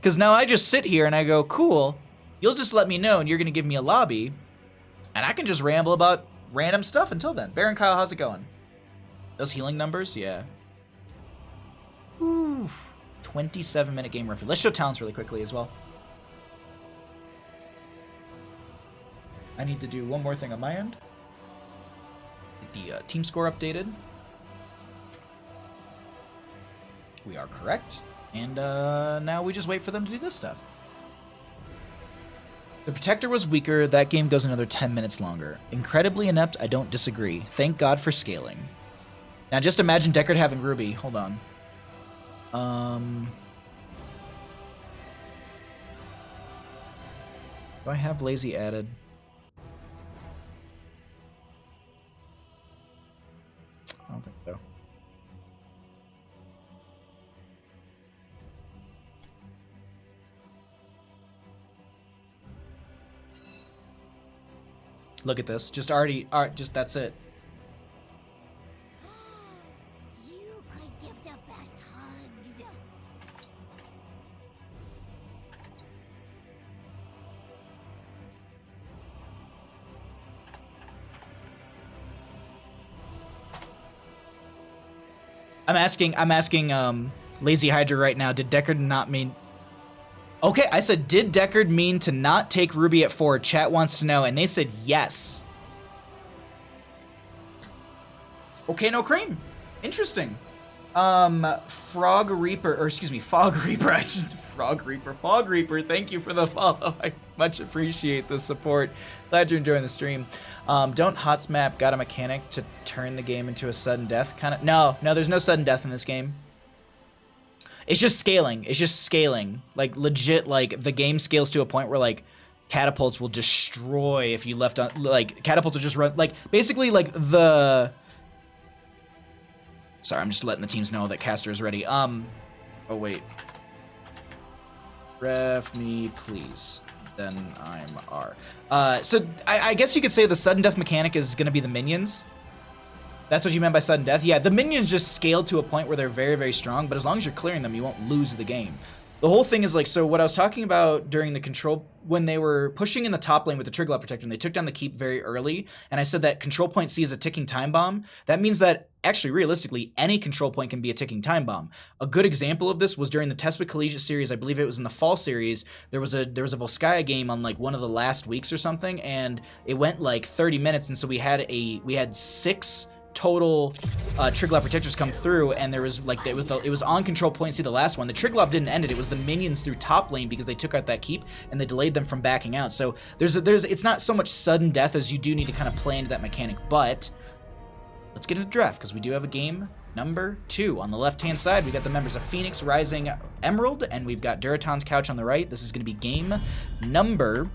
Because now I just sit here and I go, cool, you'll just let me know and you're going to give me a lobby, and I can just ramble about random stuff until then. Baron Kyle, how's it going? Those healing numbers? Yeah. Ooh. 27-minute game roughly. Let's show talents really quickly as well. I need to do one more thing on my end. Get the team score updated. We are correct. And now we just wait for them to do this stuff. The Protector was weaker. That game goes another 10 minutes longer. Incredibly inept, I don't disagree. Thank God for scaling. Now just imagine Deckard having Ruby. Hold on. Do I have Lazy added? I don't think so. Look at this. Just that's it. You could give the best hugs. I'm asking Lazy Hydra right now, did Deckard not mean... Okay, I said, did Deckard mean to not take Ruby at 4? Chat wants to know, and they said yes. Okay, no cream. Interesting. Fog Reaper, Fog Reaper, thank you for the follow. I much appreciate the support. Glad you're enjoying the stream. Don't HOTS map got a mechanic to turn the game into a sudden death kind of? No, there's no sudden death in this game. It's just scaling. Like, legit, like, the game scales to a point where, like, catapults will destroy if you left on, like, catapults will just run, like, basically, like, the... Sorry, I'm just letting the teams know that caster is ready. Oh, wait. Ref me, please. Then I'm R. So, I guess you could say the sudden death mechanic is going to be the minions. That's what you meant by sudden death? Yeah, the minions just scaled to a point where they're very, very strong, but as long as you're clearing them, you won't lose the game. The whole thing is like, so what I was talking about during the control, when they were pushing in the top lane with the Triglav Protector, and they took down the keep very early, and I said that control point C is a ticking time bomb, that means that, actually, realistically, any control point can be a ticking time bomb. A good example of this was during the Tespit Collegiate series, I believe it was in the fall series, there was a Volskaya game on like one of the last weeks or something, and it went like 30 minutes, and so we had 6 total Triglav protectors come through, and there was like it was on control point C, the last one. The Triglav didn't end it. It was the minions through top lane because they took out that keep and they delayed them from backing out. So it's not so much sudden death as you do need to kind of play into that mechanic. But let's get into draft because we do have a game number 2. On the left-hand side, we got the members of Phoenix Rising Emerald, and we've got Durotan's Couch on the right. This is going to be game number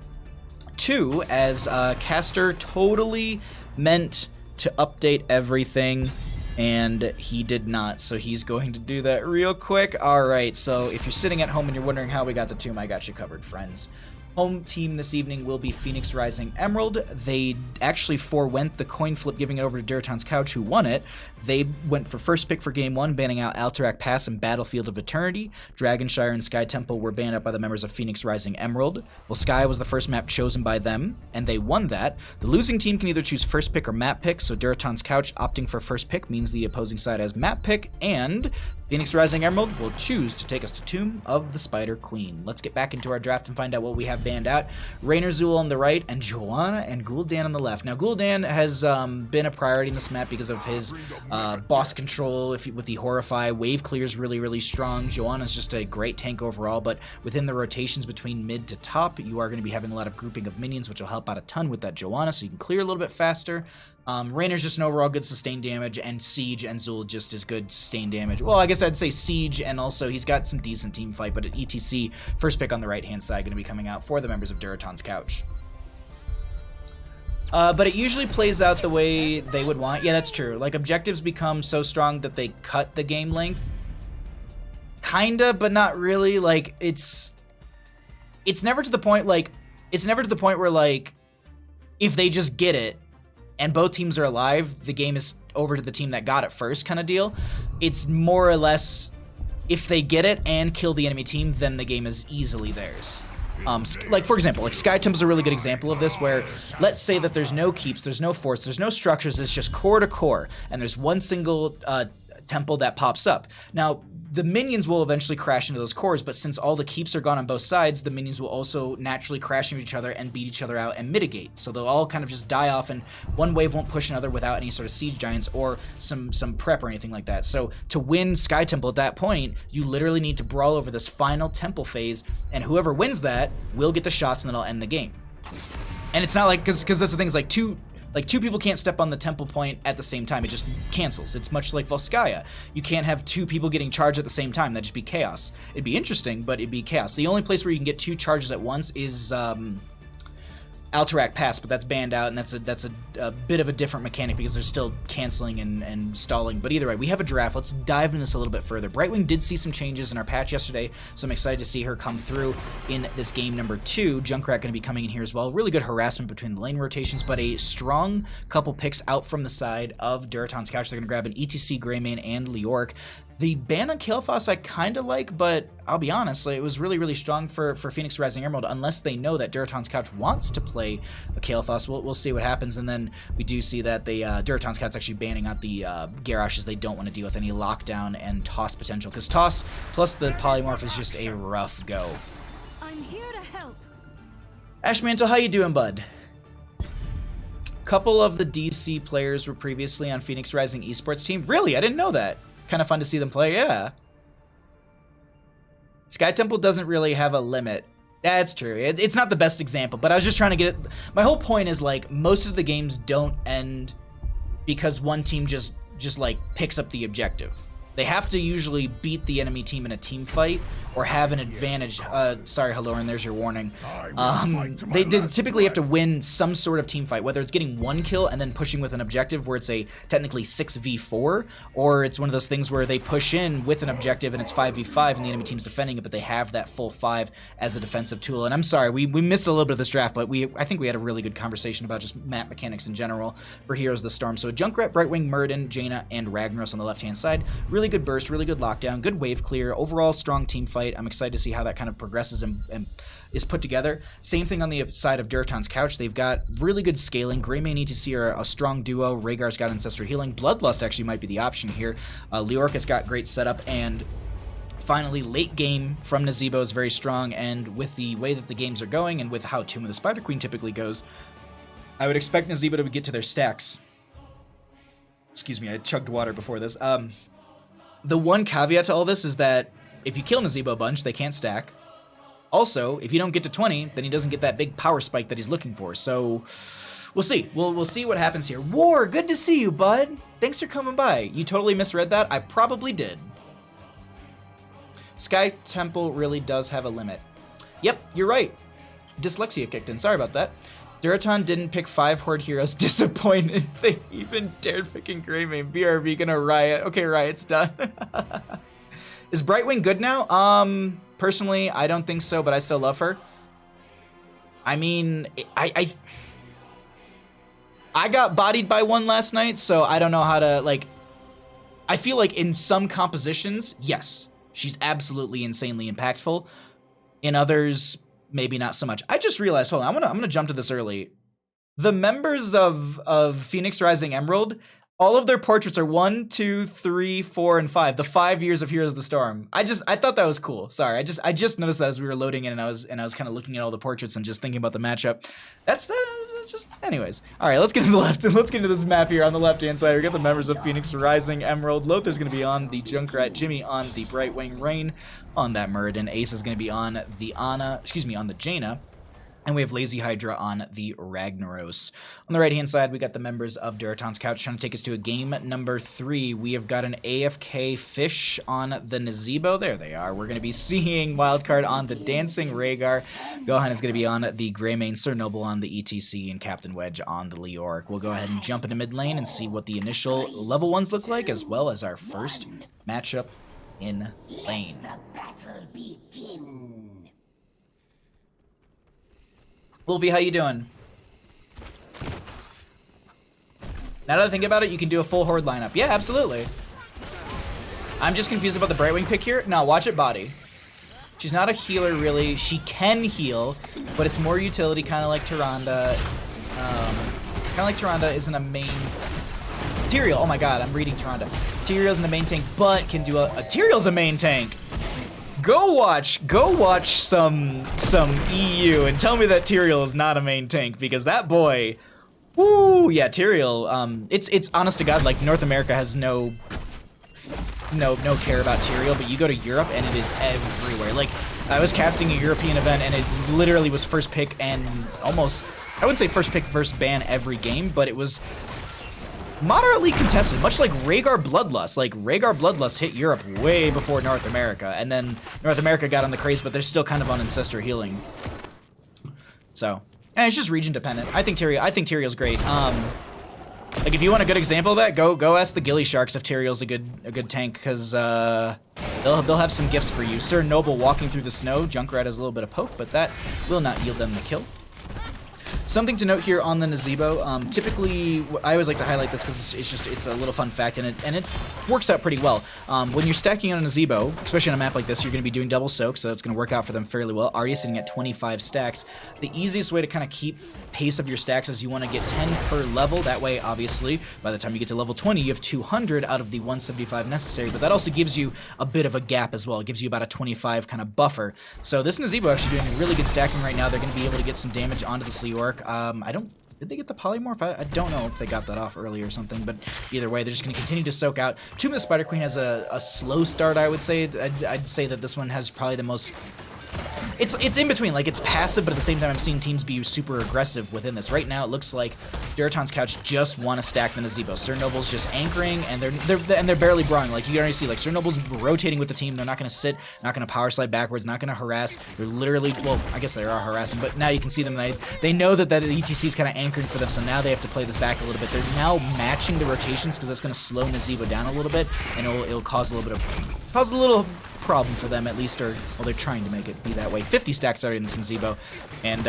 2, as Caster totally meant to update everything, and he did not, so he's going to do that real quick. All right, so if you're sitting at home and you're wondering how we got to Tomb, I got you covered, friends. Home team this evening will be Phoenix Rising Emerald. They actually forewent the coin flip, giving it over to Durotan's Couch, who won it. They went for first pick for game 1, banning out Alterac Pass and Battlefield of Eternity. Dragonshire and Sky Temple were banned out by the members of Phoenix Rising Emerald. Well, Sky was the first map chosen by them, and they won that. The losing team can either choose first pick or map pick, so Durotan's Couch opting for first pick means the opposing side has map pick, and Phoenix Rising Emerald will choose to take us to Tomb of the Spider Queen. Let's get back into our draft and find out what we have banned out. Raynor Zul on the right, and Joanna and Gul'dan on the left. Now, Gul'dan has been a priority in this map because of his boss control with the Horrify. Wave clear is really, really strong. Joanna's just a great tank overall, but within the rotations between mid to top, you are going to be having a lot of grouping of minions, which will help out a ton with that Joanna, so you can clear a little bit faster. Raynor's just an overall good sustained damage, and Siege and Zul just as good sustained damage. Well, I guess I'd say Siege, and also he's got some decent team fight, but at ETC, first pick on the right-hand side going to be coming out for the members of Durotan's Couch. But it usually plays out the way they would want. Yeah, that's true. Like, objectives become so strong that they cut the game length. Kinda, but not really. Like, it's it's never to the point like where like if they just get it and both teams are alive, the game is over to the team that got it first kind of deal. It's more or less if they get it and kill the enemy team, then the game is easily theirs. Like, for example, like Sky Temple's a really good example of this, where let's say that there's no keeps, there's no forts, there's no structures, it's just core to core, and there's one single temple that pops up. Now, the minions will eventually crash into those cores, but since all the keeps are gone on both sides, the minions will also naturally crash into each other and beat each other out and mitigate. So they'll all kind of just die off, and one wave won't push another without any sort of siege giants or some prep or anything like that. So to win Sky Temple at that point, you literally need to brawl over this final temple phase, and whoever wins that will get the shots, and then it'll end the game. And it's not like, because that's the thing, is like two people can't step on the temple point at the same time. It just cancels. It's much like Volskaya. You can't have two people getting charged at the same time. That'd just be chaos. It'd be interesting, but it'd be chaos. The only place where you can get two charges at once is Alterac Pass, but that's banned out, and that's a bit of a different mechanic because they're still canceling and stalling. But either way, we have a draft. Let's dive into this a little bit further. Brightwing did see some changes in our patch yesterday, so I'm excited to see her come through in this game number 2. Junkrat going to be coming in here as well. Really good harassment between the lane rotations, but a strong couple picks out from the side of Durotan's Couch. They're going to grab an ETC, Greymane, and Leoric. The ban on Kael'thas I kind of like, but I'll be honest, it was really, really strong for Phoenix Rising Emerald, unless they know that Durotan's Couch wants to play a Kael'thas. We'll see what happens, and then we do see that the Durotan's Couch actually banning out the Garrosh, as they don't want to deal with any lockdown and toss potential, because toss plus the polymorph is just a rough go. I'm here to help. Ashmantle, how you doing, bud? Couple of the DC players were previously on Phoenix Rising esports team. Really? I didn't know that. Kind of fun to see them play, yeah. Sky Temple doesn't really have a limit. That's true. It's not the best example, but I was just trying to get it. My whole point is, like, most of the games don't end because one team just like picks up the objective. They have to usually beat the enemy team in a team fight or have an advantage. Sorry, Haloran, there's your warning. They typically have to win some sort of team fight, whether it's getting one kill and then pushing with an objective where it's a technically 6v4, or it's one of those things where they push in with an objective and it's 5v5 and the enemy team's defending it, but they have that full 5 as a defensive tool. And I'm sorry, we missed a little bit of this draft, but I think we had a really good conversation about just map mechanics in general for Heroes of the Storm. So Junkrat, Brightwing, Muradin, Jaina, and Ragnaros on the left-hand side. Really good burst, really good lockdown, good wave clear, overall strong team fight. I'm excited to see how that kind of progresses and is put together. Same thing on the side of Durotan's Couch. They've got really good scaling. Greymane and ETC are a strong duo. Rhaegar's got Ancestral Healing. Bloodlust actually might be the option here. Leoric has got great setup, and finally, late game from Nazeebo is very strong, and with the way that the games are going and with how Tomb of the Spider Queen typically goes, I would expect Nazeebo to get to their stacks. Excuse me, I chugged water before this. The one caveat to all this is that if you kill Nazeebo a bunch, they can't stack. Also, if you don't get to 20, then he doesn't get that big power spike that he's looking for. So, we'll see. We'll see what happens here. War, good to see you, bud. Thanks for coming by. You totally misread that? I probably did. Sky Temple really does have a limit. Yep, you're right. Dyslexia kicked in. Sorry about that. Durotan didn't pick 5 Horde heroes. Disappointed. They even dared picking Greymane. BRB gonna riot. Okay, riot's done. Is Brightwing good now? Personally, I don't think so, but I still love her. I mean, I got bodied by one last night, so I don't know how to, like... I feel like in some compositions, yes, she's absolutely insanely impactful. In others, maybe not so much. I just realized, hold on, I'm gonna jump to this early. The members of Phoenix Rising Emerald, all of their portraits are 1, 2, 3, 4, and 5. The 5 years of Heroes of the Storm. I thought that was cool. Sorry, I just noticed that as we were loading in, and I was kind of looking at all the portraits and just thinking about the matchup. That's just, anyways. All right, let's get to the left. Let's get into this map here on the left-hand side. We got the members of Phoenix Rising Emerald. Lothar's gonna be on the Junkrat. Jimmy on the Brightwing. Rain on that Muradin. Ace is gonna be on the on the Jaina. And we have Lazy Hydra on the Ragnaros. On the right-hand side, we got the members of Durotan's Couch trying to take us to a game number 3. We have got an AFK Fish on the Nazeebo. There they are. We're going to be seeing Wildcard on the Dancing Rhaegar. Gohan is going to be on the Greymane, Sir Noble on the ETC, and Captain Wedge on the Leoric. We'll go ahead and jump into mid lane and see what the initial level 1s look like, as well as our first matchup in lane. Let the battle begin. Wolfie, how you doing? Now that I think about it, you can do a full horde lineup. Yeah, absolutely. I'm just confused about the Brightwing pick here. No, watch it body. She's not a healer, really. She can heal, but it's more utility, kind of like Tyrande. Kind of like Tyrande isn't a main... Tyrael, oh my god, I'm reading Tyrande. Tyrael isn't a main tank, but can do a Tyrael's a main tank. Go watch some EU and tell me that Tyrael is not a main tank, because that boy, woo, yeah, Tyrael. It's honest to God, like North America has no care about Tyrael, but you go to Europe and it is everywhere. Like I was casting a European event and it literally was first pick and almost, I wouldn't say first pick first ban every game, but it was moderately contested, much like Rhaegar Bloodlust. Like, Rhaegar Bloodlust hit Europe way before North America, and then North America got on the craze, but they're still kind of on Ancestor healing. So, and it's just region dependent. I think Tyrael's great. Like, if you want a good example of that, go ask the Ghillie Sharks if Tyrael's a good tank, because they'll have some gifts for you. Sir Noble walking through the snow. Junkrat has a little bit of poke, but that will not yield them the kill. Something to note here on the Nazeebo, typically, I always like to highlight this because it's a little fun fact, and it works out pretty well. When you're stacking on a Nazeebo, especially on a map like this, you're going to be doing double soak, so it's going to work out for them fairly well. Arya's sitting at 25 stacks. The easiest way to kind of keep pace of your stacks is you want to get 10 per level. That way, obviously, by the time you get to level 20, you have 200 out of the 175 necessary, but that also gives you a bit of a gap as well. It gives you about a 25 kind of buffer. So this Nazeebo actually doing really good stacking right now. They're going to be able to get some damage onto the Sleeorc. Did they get the polymorph? I don't know if they got that off early or something, but either way, they're just going to continue to soak out. Tomb of the Spider Queen has a slow start, I would say. I'd say that this one has probably the most... It's in between, like it's passive, but at the same time I'm seeing teams be super aggressive within this. Right now it looks like Durotan's Couch just want to stack the Nazeebo. Sir Noble's just anchoring and they're barely brawling. Like you can already see, like Sir Noble's rotating with the team. They're not going to sit, not going to power slide backwards, not going to harass. They're literally, well, I guess they are harassing, but now you can see them. They know that the ETC is kind of anchoring for them, so now they have to play this back a little bit. They're now matching the rotations because that's going to slow Nazeebo down a little bit, and it'll cause a little problem for them at least, or well, they're trying to make it be that way. 50 stacks already in this Nazeebo, and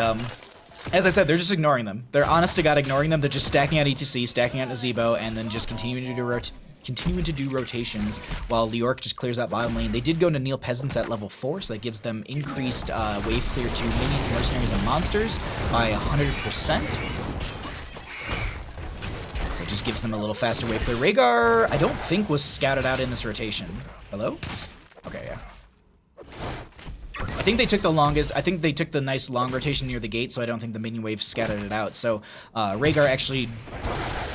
as I said, they're just ignoring them. They're honest to God ignoring them. They're just stacking out ETC, stacking out Nazeebo, and then just continuing to do rotations while Leoric just clears out bottom lane. They did go to Neil Peasants at level 4, so that gives them increased wave clear to minions, mercenaries, and monsters by 100%. So it just gives them a little faster wave clear. Rhaegar, I don't think was scouted out in this rotation. Hello? Okay, yeah. I think they took the longest. I think they took the nice long rotation near the gate, so I don't think the minion wave scattered it out. So Rhaegar actually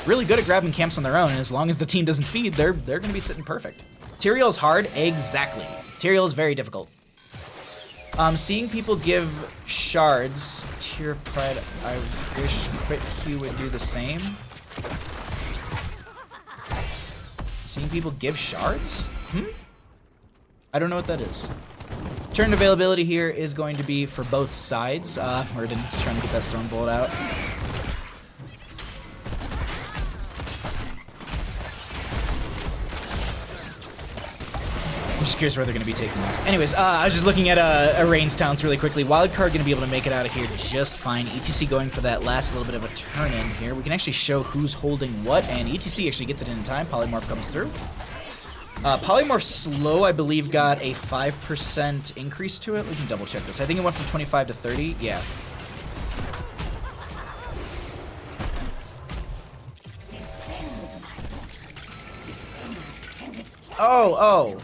really good at grabbing camps on their own, and as long as the team doesn't feed, they're going to be sitting perfect. Tyrael's hard, exactly. Tyrael is very difficult. Seeing people give shards, Tear of Pride. I wish Crit Q would do the same. Seeing people give shards? I don't know what that is. Turn availability here is going to be for both sides. Murden's trying to get that Storm Bolt out. I'm just curious where they're going to be taking next. Anyways, I was just looking at Rain's Talents really quickly. Wildcard going to be able to make it out of here just fine. ETC going for that last little bit of a turn in here. We can actually show who's holding what, and ETC actually gets it in time. Polymorph comes through. Polymorph Slow, I believe, got a 5% increase to it. We can double check this. I think it went from 25 to 30. Yeah. Oh.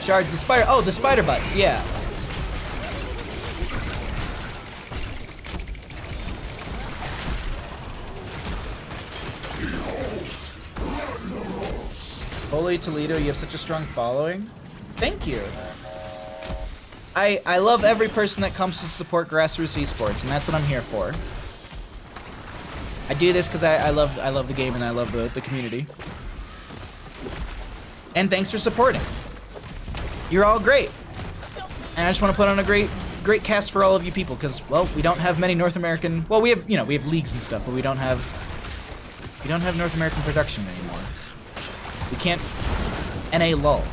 Shards, the spider. Oh, the spider butts. Yeah. Holy Toledo, you have such a strong following. Thank you. I love every person that comes to support grassroots esports, and that's what I'm here for. I do this because I love the game and I love the community. And thanks for supporting. You're all great. And I just want to put on a great cast for all of you people, because, well, we don't have many North American, well, we have leagues and stuff, but we don't have North American production anymore. We can't NA lull.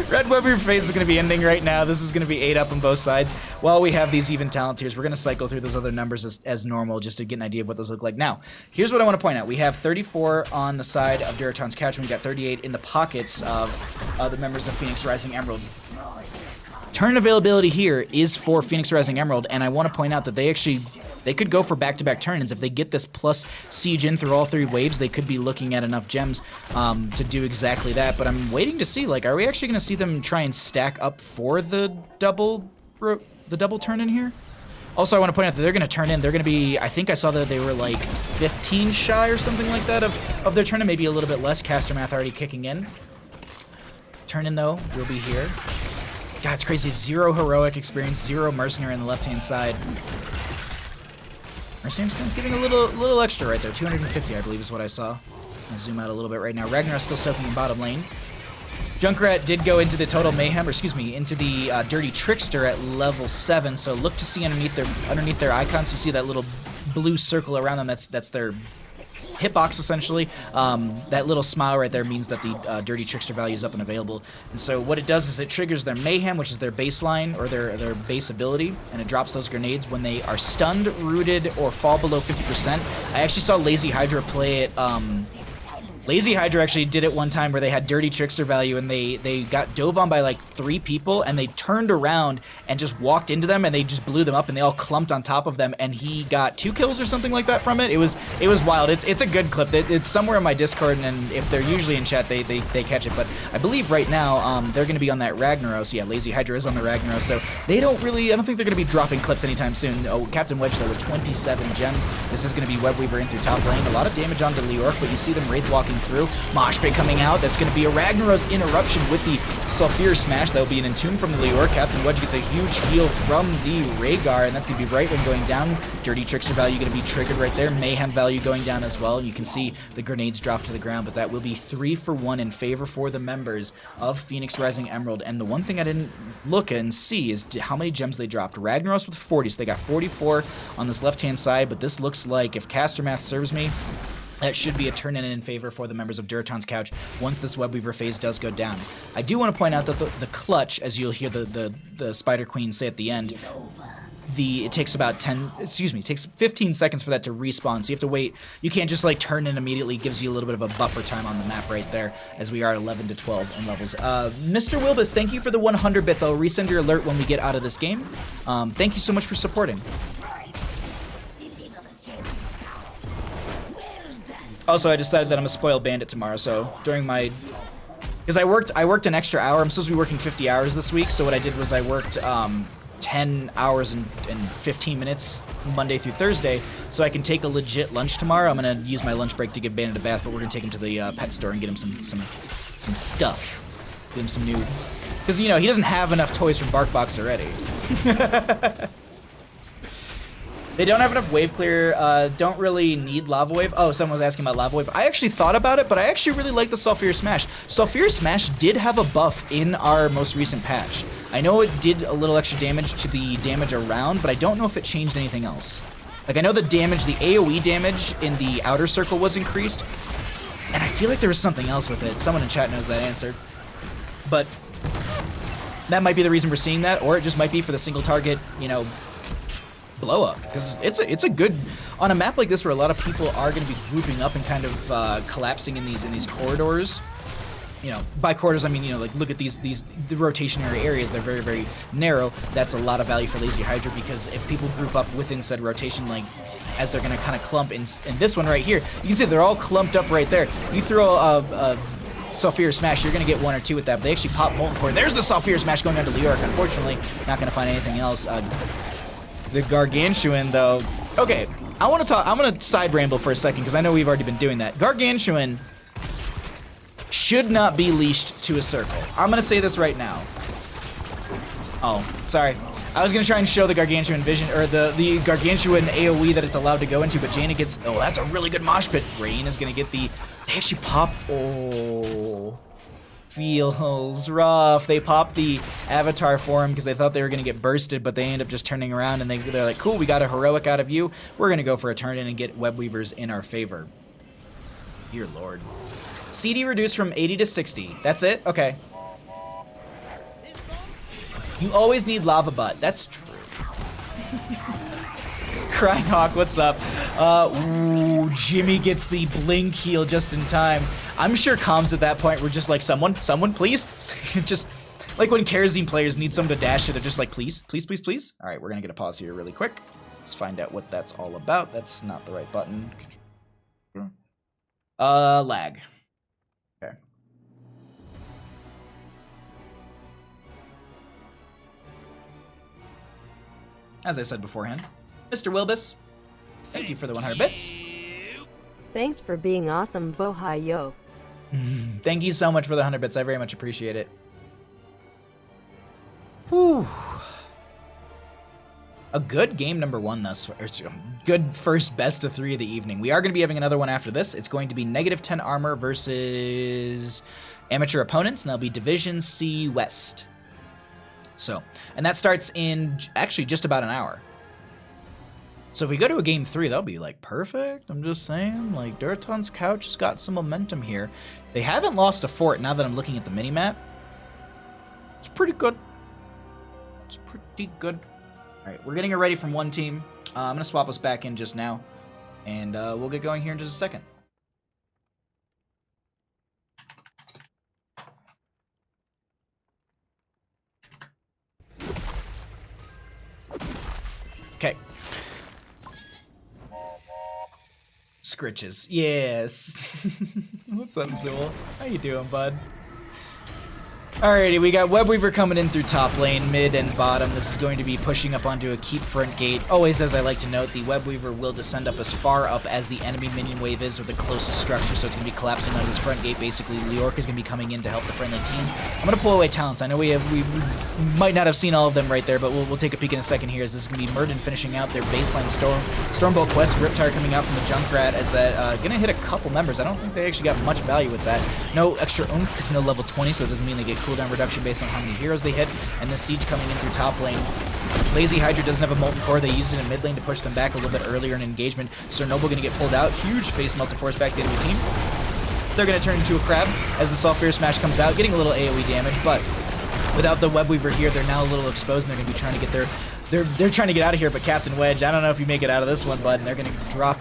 Red Weber phase is going to be ending right now. This is going to be 8 up on both sides. While we have these even talent tiers, we're going to cycle through those other numbers as normal just to get an idea of what those look like. Now, here's what I want to point out. We have 34 on the side of Durotan's couch, and we got 38 in the pockets of the members of Phoenix Rising Emerald. Turn availability here is for Phoenix Rising Emerald, and I want to point out that they could go for back-to-back turns. If they get this plus siege in through all 3 waves, they could be looking at enough gems to do exactly that. But I'm waiting to see, like, are we actually going to see them try and stack up for the double turn in here? Also, I want to point out that they're going to turn in. They're going to be, I think I saw that they were like 15 shy or something like that of their turn in, maybe a little bit less. Caster math already kicking in. Turn in, though, will be here. God, it's crazy. 0 heroic experience, 0 mercenary on the left-hand side. Mercenary experience giving a little extra right there. 250, I believe, is what I saw. I'll zoom out a little bit right now. Ragnar's still soaking in bottom lane. Junkrat did go into the Total Mayhem, or excuse me, into the Dirty Trickster at level 7. So look to see underneath their icons. You see that little blue circle around them. That's their hitbox, essentially. That little smile right there means that the Dirty Trickster value is up and available. And so what it does is it triggers their Mayhem, which is their baseline, or their base ability, and it drops those grenades when they are stunned, rooted, or fall below 50%. I actually saw Lazy Hydra play it. Lazy Hydra actually did it one time where they had Dirty Trickster value and they got dove on by like 3 people, and they turned around and just walked into them and they just blew them up and they all clumped on top of them, and he got 2 kills or something like that from it. It was wild. It's a good clip. It's somewhere in my Discord, and if they're usually in chat, they catch it. But I believe right now they're going to be on that Ragnaros. Yeah, Lazy Hydra is on the Ragnaros, so I don't think they're going to be dropping clips anytime soon. Oh, Captain Wedge though with 27 gems. This is going to be Webweaver in through top lane. A lot of damage onto Leorc, but you see them wraith walking through. Mosh pit coming out. That's going to be a Ragnaros interruption with the Sulfur Smash. That will be an Entomb from the Leorc. Captain Wedge gets a huge heal from the Rhaegar, and that's going to be right when going down. Dirty Trickster value going to be triggered right there. Mayhem value going down as well. You can see the grenades drop to the ground, but that will be 3 for 1 in favor for the members of Phoenix Rising Emerald. And the one thing I didn't look and see is how many gems they dropped. Ragnaros with 40, so they got 44 on this left-hand side, but this looks like, if Caster math serves me, that should be a turn in favor for the members of Durotan's couch once this Webweaver phase does go down. I do want to point out that the clutch, as you'll hear the Spider Queen say at the end, it takes about 15 seconds for that to respawn, so you have to wait. You can't just like turn in immediately. It gives you a little bit of a buffer time on the map right there, as we are at 11 to 12 in levels. Mr. Wilbus, thank you for the 100 bits. I'll resend your alert when we get out of this game. Thank you so much for supporting. Also, I decided that I'm a spoiled bandit tomorrow, so during my... Because I worked an extra hour. I'm supposed to be working 50 hours this week, so what I did was I worked 10 hours and 15 minutes Monday through Thursday, so I can take a legit lunch tomorrow. I'm going to use my lunch break to give Bandit a bath, but we're going to take him to the pet store and get him some stuff. Get him some new... Because, you know, he doesn't have enough toys from BarkBox already. They don't have enough wave clear, don't really need Lava Wave. Oh, someone was asking about Lava Wave. I actually thought about it, but I actually really like the Sulfur Smash. Sulfur Smash did have a buff in our most recent patch. I know it did a little extra damage to the damage around, but I don't know if it changed anything else. Like, I know the damage, the AoE damage in the outer circle was increased, and I feel like there was something else with it. Someone in chat knows that answer. But that might be the reason we're seeing that, or it just might be for the single target, you know, blow up, because it's a good, on a map like this where a lot of people are going to be grouping up and kind of collapsing in these corridors. You know, by corridors I mean, you know, like, look at the rotationary areas. They're very, very narrow. That's a lot of value for Lazy Hydra, because if people group up within said rotation, like as they're going to kind of clump in this one right here, you can see they're all clumped up right there. You throw a Sulfur Smash, you're going to get 1 or 2 with that, but they actually pop Molten Core. There's the Sulfur Smash going down to Leorc. Unfortunately, not going to find anything else. The Gargantuan, though. Okay, I'm gonna side ramble for a second, because I know we've already been doing that. Gargantuan should not be leashed to a circle. I'm gonna say this right now. Oh, sorry. I was gonna try and show the Gargantuan vision, or the Gargantuan AoE that it's allowed to go into, but Jaina gets, oh, that's a really good mosh pit. Rain is gonna get they actually pop, oh. Feels rough. They popped the avatar for him because they thought they were going to get bursted, but they end up just turning around and they're like, cool, we got a heroic out of you. We're going to go for a turn in and get Webweavers in our favor. Dear Lord. CD reduced from 80 to 60. That's it? Okay. You always need lava butt. That's true. Crying Hawk, what's up? Ooh, Jimmy gets the blink heal just in time. I'm sure comms at that point were just like, someone, please. Just like when Kerosene players need someone to dash to, they're just like, please, please, please, please. All right, we're gonna get a pause here really quick. Let's find out what that's all about. That's not the right button. Lag. Okay. As I said beforehand, Mr. Wilbus, thank you for the 100 bits. Thanks for being awesome, Bohayo. Thank you so much for the 100 bits. I very much appreciate it. Whew. A good game number one thus far. Good first best of 3 of the evening. We are going to be having another one after this. It's going to be -10 armor versus amateur opponents, and that'll be Division C West. So, and that starts in actually just about an hour. So if we go to a game 3, that'll be like perfect. I'm just saying, like Durotan's couch has got some momentum here. They haven't lost a fort now that I'm looking at the minimap. It's pretty good. It's pretty good. All right, we're getting it ready from one team. I'm gonna swap us back in just now, and we'll get going here in just a second. Okay. Scritches. Yes. What's up, Zool? How you doing, bud? Alrighty, we got Webweaver coming in through top lane, mid and bottom. This is going to be pushing up onto a keep front gate. Always, as I like to note, the Webweaver will descend up as far up as the enemy minion wave is, or the closest structure, so it's going to be collapsing on this front gate. Basically, Leorc is going to be coming in to help the friendly team. I'm going to pull away talents. I know we might not have seen all of them right there, but we'll take a peek in a second here, as this is going to be Murden finishing out their baseline Stormbolt quest. Riptire coming out from the Junkrat, as that going to hit a couple members. I don't think they actually got much value with that. No extra oomph, because no level 20, so it doesn't mean they get cooldown reduction based on how many heroes they hit, and the siege coming in through top lane. Lazy Hydra doesn't have a Molten Core. They used it in mid lane to push them back a little bit earlier in engagement. Sir Noble going to get pulled out. Huge face melt to force back the enemy team. They're going to turn into a crab as the Sulfur Smash comes out, getting a little AoE damage, but without the Webweaver here, they're now a little exposed, and they're going to be trying to get their... They're trying to get out of here, but Captain Wedge, I don't know if you make it out of this one, bud, and they're going to drop,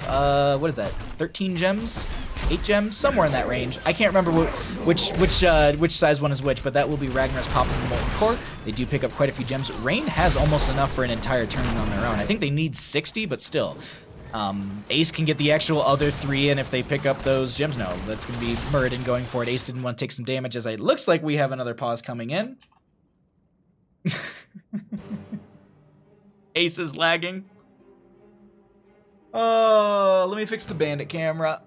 what is that, 13 gems? 8 gems? Somewhere in that range. I can't remember which size one is which, but that will be Ragnar's popping the Molten Core. They do pick up quite a few gems. Rain has almost enough for an entire tournament on their own. I think they need 60, but still. Ace can get the actual other 3 in if they pick up those gems. No, that's going to be Muradin going for it. Ace didn't want to take some damage, as it looks like we have another pause coming in. Ace is lagging. Oh, let me fix the bandit camera.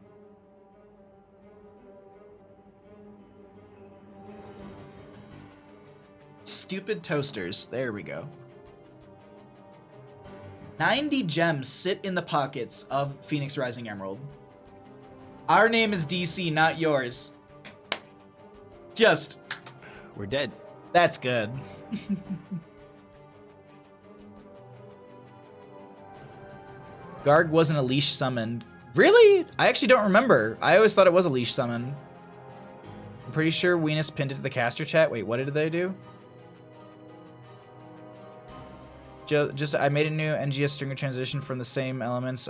Stupid toasters. There we go. 90 gems sit in the pockets of Phoenix Rising Emerald. Our name is DC, not yours. Just. We're dead. That's good. Garg wasn't a leash summon. Really? I actually don't remember. I always thought it was a leash summon. I'm pretty sure Weenus pinned it to the caster chat. Wait, what did they do? Just I made a new NGS stringer transition from the same elements.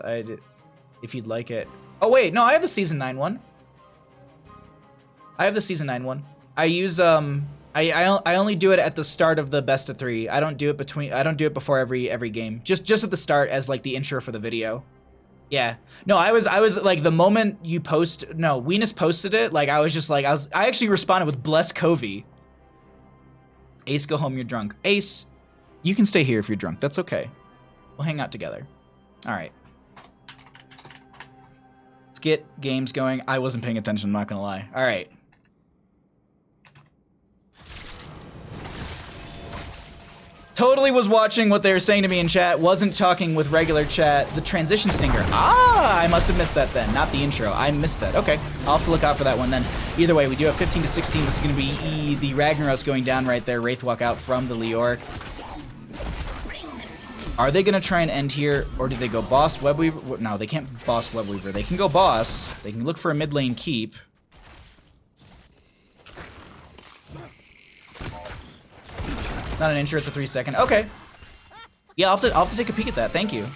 If you'd like it. Oh wait, no, I have the season 9 one. I have the season 9 one. I use I only do it at the start of the best of 3. I don't do it before every game. Just at the start as like the intro for the video. Yeah. No, I was like, the moment you Weenus posted it, like I was just like I actually responded with bless Covey. Ace, go home, you're drunk. Ace, you can stay here if you're drunk. That's okay. We'll hang out together. All right. Let's get games going. I wasn't paying attention, I'm not gonna lie. All right. Totally was watching what they were saying to me in chat, wasn't talking with regular chat. The transition stinger. Ah, I must have missed that then, not the intro. I missed that. Okay, I'll have to look out for that one then. Either way, we do have 15 to 16. This is going to be the Ragnaros going down right there. Wraithwalk out from the Leorc. Are they going to try and end here, or do they go boss Webweaver? No, they can't boss Webweaver. They can go boss. They can look for a mid lane keep. Not an intro, it's a 3-second. Okay. Yeah, I'll have to take a peek at that. Thank you.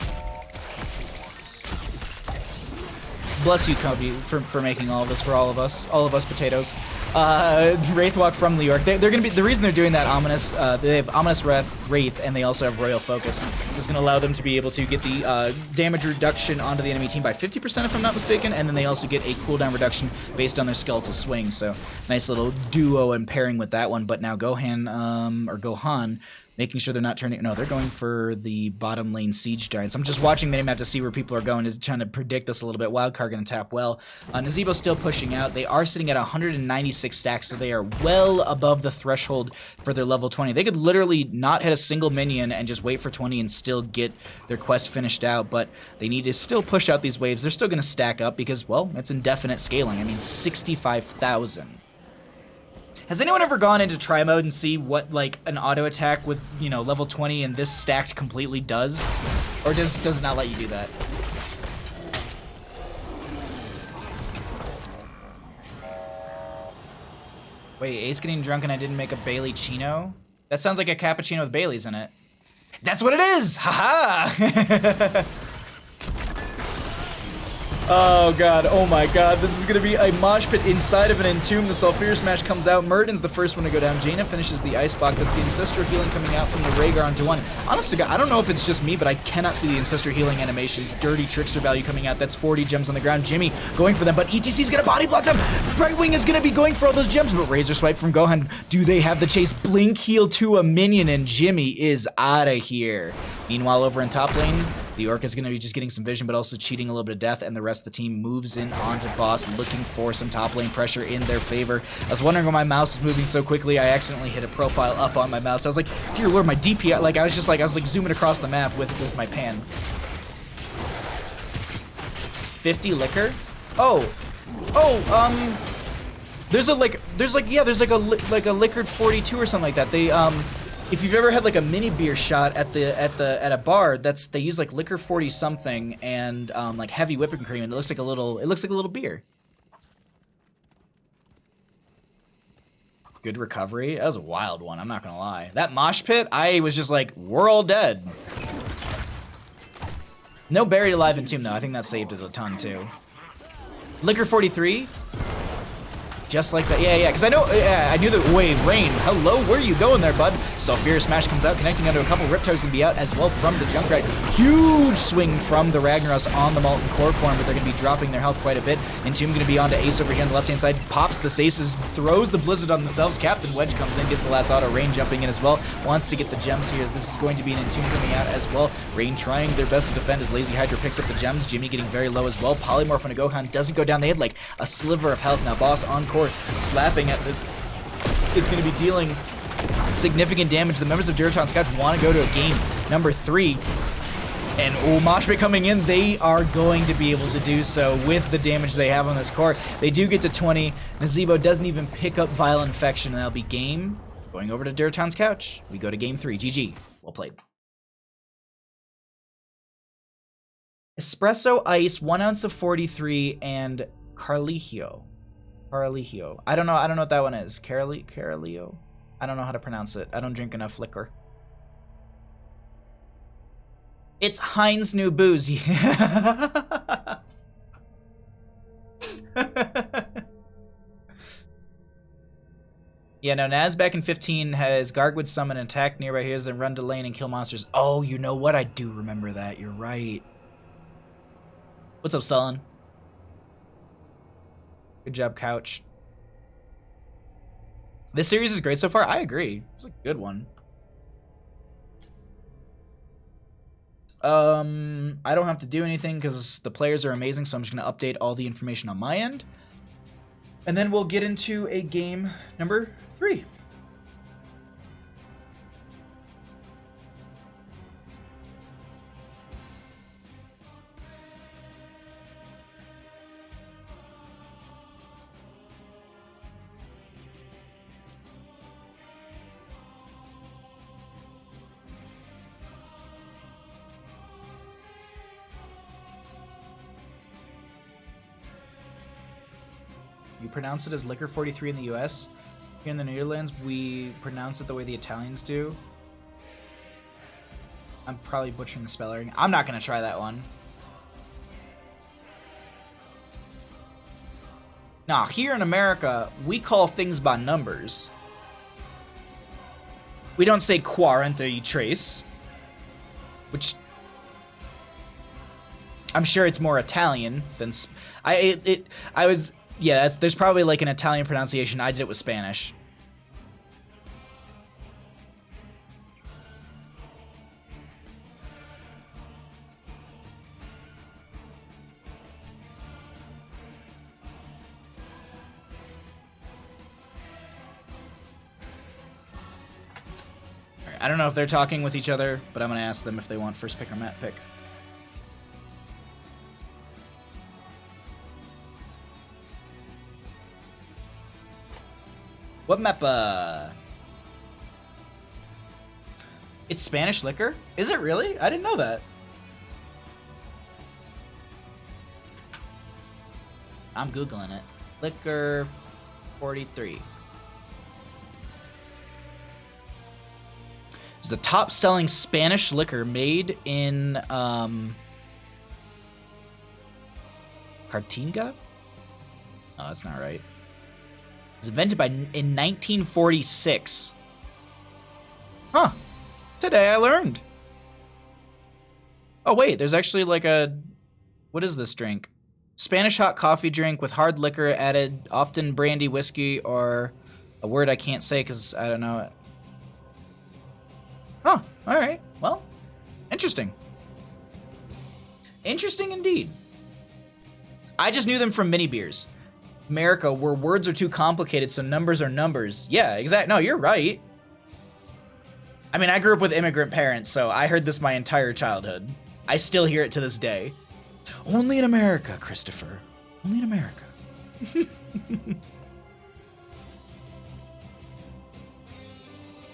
Bless you, Kobe, for making all of this for all of us potatoes. Wraithwalk from New York. They're gonna be the reason they're doing that ominous. They have ominous Wraith, and they also have Royal Focus. This is gonna allow them to be able to get the damage reduction onto the enemy team by 50%, if I'm not mistaken, and then they also get a cooldown reduction based on their skeletal swing. So nice little duo and pairing with that one. But now Gohan. Making sure they're not turning. No, they're going for the bottom lane siege giants. I'm just watching minimap to see where people are going, just trying to predict this a little bit. Wildcard going to tap well. Nazebo's still pushing out. They are sitting at 196 stacks, so they are well above the threshold for their level 20. They could literally not hit a single minion and just wait for 20 and still get their quest finished out, but they need to still push out these waves. They're still going to stack up because, well, it's indefinite scaling. I mean, 65,000. Has anyone ever gone into try mode and see what like an auto attack with, you know, level 20 and this stacked completely does? Or does it not let you do that? Wait, Ace getting drunk and I didn't make a Bailey Chino? That sounds like a cappuccino with Baileys in it. That's what it is! Haha! Oh god, oh my god, this is gonna be a mosh pit inside of an Entomb. The Sulfur Smash comes out, Murden's the first one to go down, Jaina finishes the Icebox, that's the Ancestral Healing coming out from the Rhaegar onto one. Honest to god, I don't know if it's just me, but I cannot see the Ancestral Healing animations. Dirty Trickster value coming out, that's 40 gems on the ground. Jimmy going for them, but ETC's gonna body block them! Brightwing is gonna be going for all those gems, but Razor Swipe from Gohan. Do they have the chase? Blink heal to a minion, and Jimmy is out of here. Meanwhile, over in top lane, the Orc is going to be just getting some vision, but also cheating a little bit of death, and the rest of the team moves in onto boss, looking for some top lane pressure in their favor. I was wondering why my mouse was moving so quickly. I accidentally hit a profile up on my mouse. I was like, dear lord, my DPI, like, I was zooming across the map with my pan. 50 liquor? There's a liquored 42 or something like that. They, if you've ever had like a mini beer shot at a bar, they use like liquor 40 something and like heavy whipping cream, and it looks like a little beer. Good recovery. That was a wild one, I'm not gonna lie. That mosh pit, I was just like, we're all dead. No buried alive in Tomb though. I think that saved it a ton too. Liquor 43. Just like that, yeah, because I knew that, wait, Rain, hello, where are you going there, bud? Sulfur Smash comes out, connecting onto a couple. Riptide's gonna be out as well from the Junkrat. Huge swing from the Ragnaros on the Molten Core form, but they're gonna be dropping their health quite a bit. Entomb gonna be onto Ace over here on the left-hand side, pops the Saces, throws the Blizzard on themselves. Captain Wedge comes in, gets the last auto. Rain jumping in as well, wants to get the gems here, as this is going to be an Entomb coming out as well. Rain trying their best to defend as Lazy Hydra picks up the gems. Jimmy getting very low as well. Polymorph on a Gohan doesn't go down. They had like a sliver of health. Now boss on core, slapping at this is going to be dealing significant damage. The members of Durotan's Couch want to go to a game number 3. And mosh pit coming in, they are going to be able to do so with the damage they have on this core. They do get to 20. Nazebo doesn't even pick up Vile Infection, and that'll be game going over to Durotan's Couch. We go to game 3. GG. Well played. Espresso Ice, 1 ounce of 43, and Carligio. I don't know what that one is. Carligio? I don't know how to pronounce it. I don't drink enough liquor. It's Heinz New Booze. Yeah, no, Naz back in 15 has Gargwood summon and attack nearby heroes, then run to lane and kill monsters. Oh, you know what? I do remember that. You're right. What's up, Sullen? Good job, Couch. This series is great so far. I agree. It's a good one. I don't have to do anything because the players are amazing, so I'm just going to update all the information on my end. And then we'll get into a game number 3. You pronounce it as Liquor 43 in the US. Here in the Netherlands, we pronounce it the way the Italians do. I'm probably butchering the spelling. I'm not gonna try that one. Nah, here in America, we call things by numbers. We don't say 43, which I'm sure it's more Italian than there's probably like an Italian pronunciation. I did it with Spanish. I don't know if they're talking with each other, but I'm going to ask them if they want first pick or map pick. What map, It's Spanish liquor? Is it really? I didn't know that. I'm Googling it. Liquor 43. It's the top-selling Spanish liquor made in Cartinga? Oh, that's not right. It was invented in 1946. Huh. Today I learned. Oh wait, there's actually like a, what is this drink? Spanish hot coffee drink with hard liquor added, often brandy, whiskey, or a word I can't say because I don't know it. Huh, alright. Well, interesting. Interesting indeed. I just knew them from mini beers. America, where words are too complicated, so numbers are numbers. Yeah, exactly. No, you're right. I mean, I grew up with immigrant parents, so I heard this my entire childhood. I still hear it to this day. Only in America, Christopher. Only in America.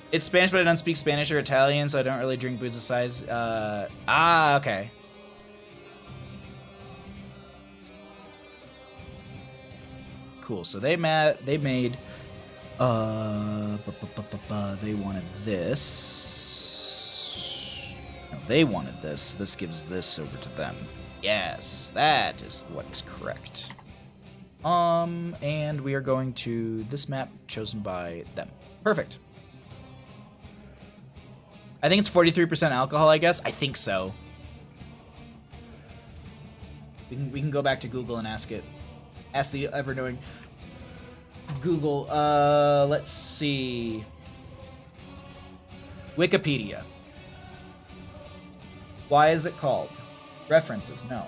It's Spanish, but I don't speak Spanish or Italian, so I don't really drink booze of size. Okay. Cool. So they made. They wanted this. No, they wanted this. This gives this over to them. Yes, that is what is correct. And we are going to this map chosen by them. Perfect. I think it's 43% alcohol, I guess. I think so. We can go back to Google and ask it. Ask the ever-knowing Google. Let's see. Wikipedia. Why is it called? References, no.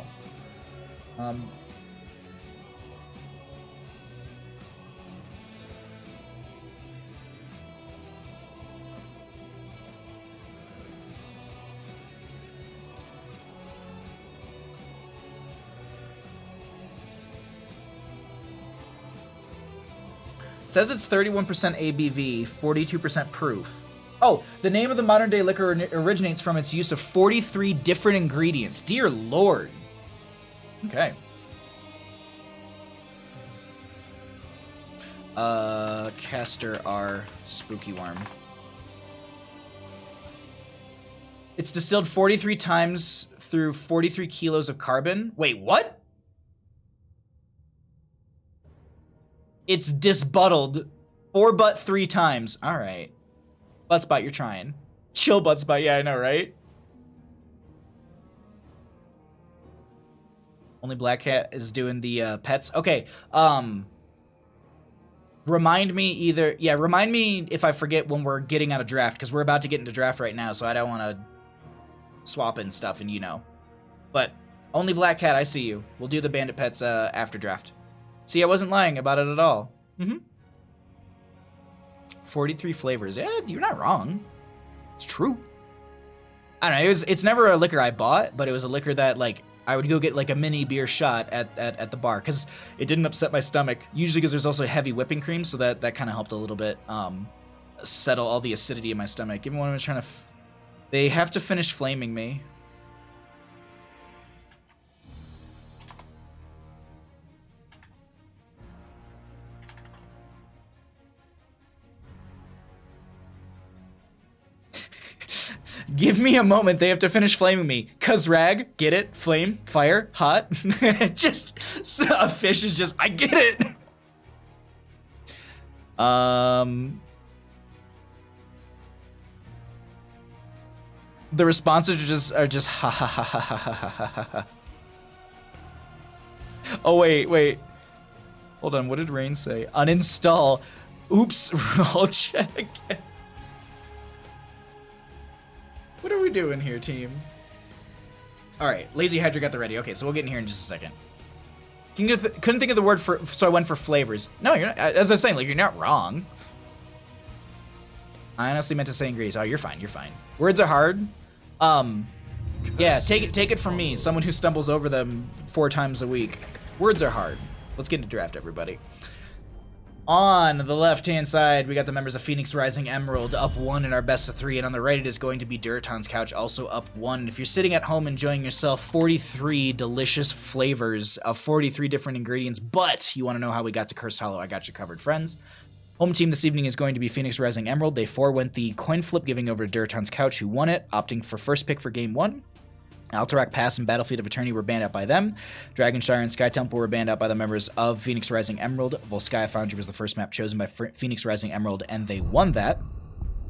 It says it's 31% ABV, 42% proof. Oh, the name of the modern day liquor originates from its use of 43 different ingredients. Dear Lord. Okay. Castor R. Spooky Worm. It's distilled 43 times through 43 kilos of carbon. Wait, what? It's disbuttled 3 times. All right. Buttspot, you're trying. Chill, Buttspot. Yeah, I know, right? Only Black Cat is doing the pets. Okay. Remind me remind me if I forget when we're getting out of draft, because we're about to get into draft right now, so I don't want to swap in stuff, and you know. But only Black Cat, I see you. We'll do the bandit pets after draft. See, I wasn't lying about it at all. 43 flavors. Yeah, you're not wrong. It's true. I don't know. It's never a liquor I bought, but it was a liquor that like I would go get like a mini beer shot at the bar because it didn't upset my stomach. Usually because there's also heavy whipping cream, so that kind of helped a little bit settle all the acidity in my stomach. Even when I was trying to, they have to finish flaming me. Give me a moment. They have to finish flaming me. Cause rag, get it? Flame, fire, hot. Just so a fish is just. I get it. The responses are just ha ha ha ha ha ha ha ha. Oh wait. Hold on, what did Rain say? Uninstall. Oops, roll check. What are we doing here, team? Alright, Lazy Hydra got the ready. Okay, so we'll get in here in just a second. Couldn't think of the word for, so I went for flavors. No, you're not, as I was saying, like, you're not wrong. I honestly meant to say ingredients. Oh, you're fine, you're fine. Words are hard. Yeah, take it from me, someone who stumbles over them 4 times a week. Words are hard. Let's get into draft, everybody. On the left-hand side, we got the members of Phoenix Rising Emerald up 1 in our best of 3, and on the right it is going to be Durotan's Couch also up 1. If you're sitting at home enjoying yourself, 43 delicious flavors of 43 different ingredients, but you want to know how we got to Cursed Hollow, I got you covered, friends. Home team this evening is going to be Phoenix Rising Emerald. Day 4 went the coin flip, giving over to Durotan's Couch, who won it, opting for first pick for Game 1. Alterac Pass and Battlefield of Eternity were banned out by them. Dragonshire and Sky Temple were banned out by the members of Phoenix Rising Emerald. Volskaya Foundry was the first map chosen by Phoenix Rising Emerald, and they won that.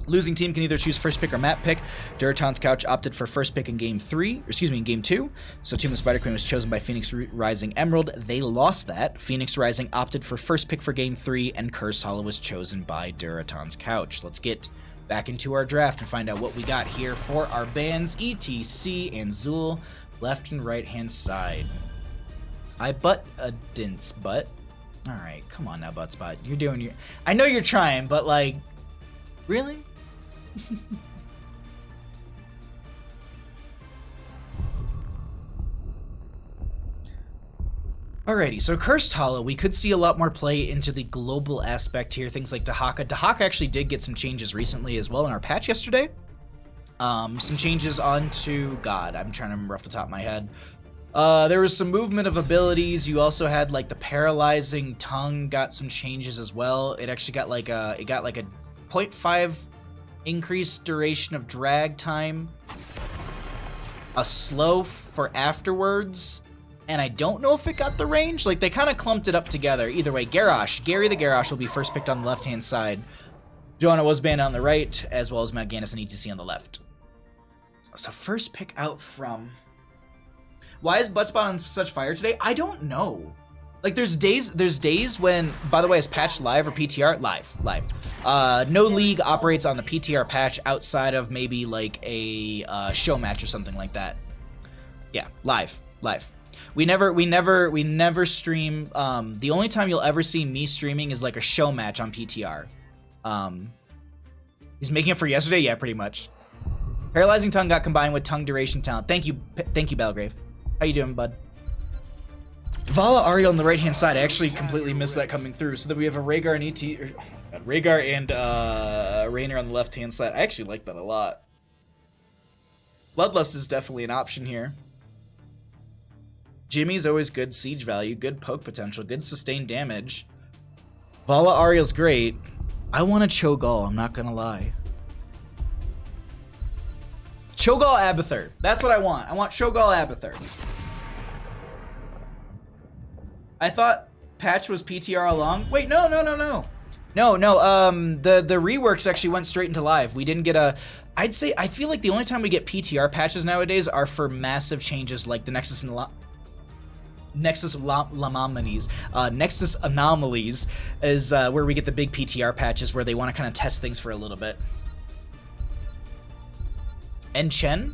Losing team can either choose first pick or map pick. Durotan's Couch opted for first pick in Game 2. So Tomb of Spider Queen was chosen by Phoenix Rising Emerald. They lost that. Phoenix Rising opted for first pick for Game 3, and Cursed Hollow was chosen by Durotan's Couch. Let's get back into our draft and find out what we got here for our bands, ETC and Zool, left and right hand side. I butt a dince butt. Alright, come on now, butt spot. You're doing your. I know you're trying, but like, really? Alrighty, so Cursed Hollow, we could see a lot more play into the global aspect here. Things like Dahaka. Dahaka actually did get some changes recently as well in our patch yesterday. Some changes onto God. I'm trying to remember off the top of my head. There was some movement of abilities. You also had like the paralyzing tongue got some changes as well. It actually got like a 0.5 increased duration of drag time. A slow for afterwards. And I don't know if it got the range. Like, they kind of clumped it up together. Either way, Gary the Garrosh will be first picked on the left-hand side. Joanna was banned on the right, as well as Mal'Ganis and ETC on the left. So first pick out from... Why is Buttspot on such fire today? I don't know. Like, there's days when, by the way, is patch live or PTR? Live. No league operates on the PTR patch outside of maybe, like, a show match or something like that. Yeah, live. We never stream. The only time you'll ever see me streaming is like a show match on PTR. He's making it for yesterday? Yeah, pretty much. Paralyzing Tongue got combined with Tongue Duration Talent. Thank you, Belgrave. How you doing, bud? Vala Ariel on the right-hand side. I actually completely missed that coming through. So that we have a Rhaegar and Rhaegar and Raynor on the left-hand side. I actually like that a lot. Bloodlust is definitely an option here. Jimmy's always good siege value, good poke potential, good sustained damage. Vala Ariel's great. I want a Cho'Gall, I'm not gonna lie. Cho'Gall Abathur. That's what I want. I want Cho'Gall Abathur. I thought patch was PTR along. Wait, no. No, the reworks actually went straight into live. We didn't get a... I feel like the only time we get PTR patches nowadays are for massive changes like the Nexus Anomalies is where we get the big PTR patches where they want to kind of test things for a little bit. Enchen?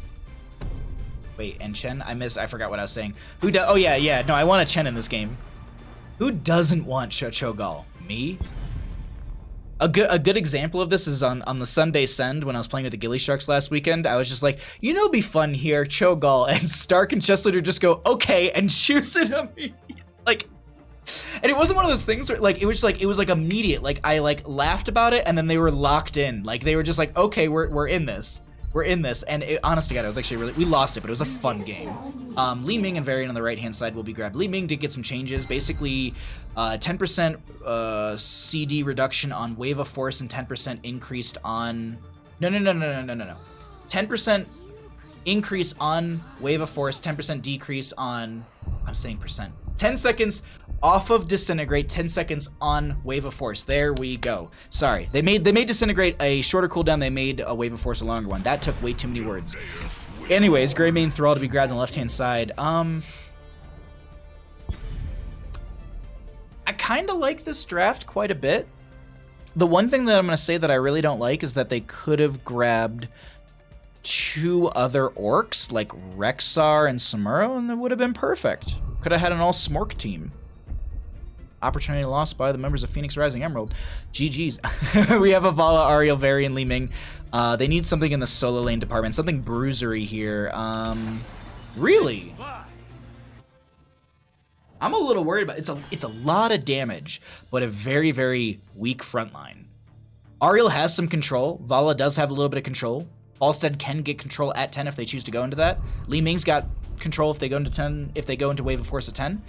Wait, Enchen? I forgot what I was saying. Who does? Oh yeah. No, I want a Chen in this game. Who doesn't want Cho'Gall? Me? A good example of this is on the Sunday Send when I was playing with the Ghillie Sharks last weekend. I was just like, you know, it'd be fun here, Cho'Gall, and Stark and Chestleader just go okay and shoots it at me, like. And it wasn't one of those things where it was like immediate. Like I like laughed about it and then they were locked in. Like they were just like, okay, we're in this. And honest to God, I was actually we lost it, but it was a fun game. Li Ming and Varian on the right-hand side will be grabbed. Li Ming did get some changes. Basically, 10% CD reduction on Wave of Force and 10% increased on... No. 10% increase on Wave of Force, 10% decrease on, I'm saying percent. 10 seconds off of Disintegrate, 10 seconds on Wave of Force. There we go. Sorry, they made Disintegrate a shorter cooldown. They made a Wave of Force a longer one. That took way too many words. Anyways, Greymane Thrall to be grabbed on the left-hand side. I kind of like this draft quite a bit. The one thing that I'm going to say that I really don't like is that they could have grabbed 2 other orcs like Rexar and Samuro, and it would have been perfect. Could have had an all Smork team. Opportunity lost by the members of Phoenix Rising Emerald. GG's. We have a Vala, Ariel, Vari, and Li Ming. They need something in the solo lane department, something bruisery here. Really? I'm a little worried about it's a lot of damage, but a very, very weak front line. Ariel has some control. Vala does have a little bit of control. Falstead can get control at 10 if they choose to go into that. Li Ming's got control if they go into 10, if they go into Wave of Force at 10.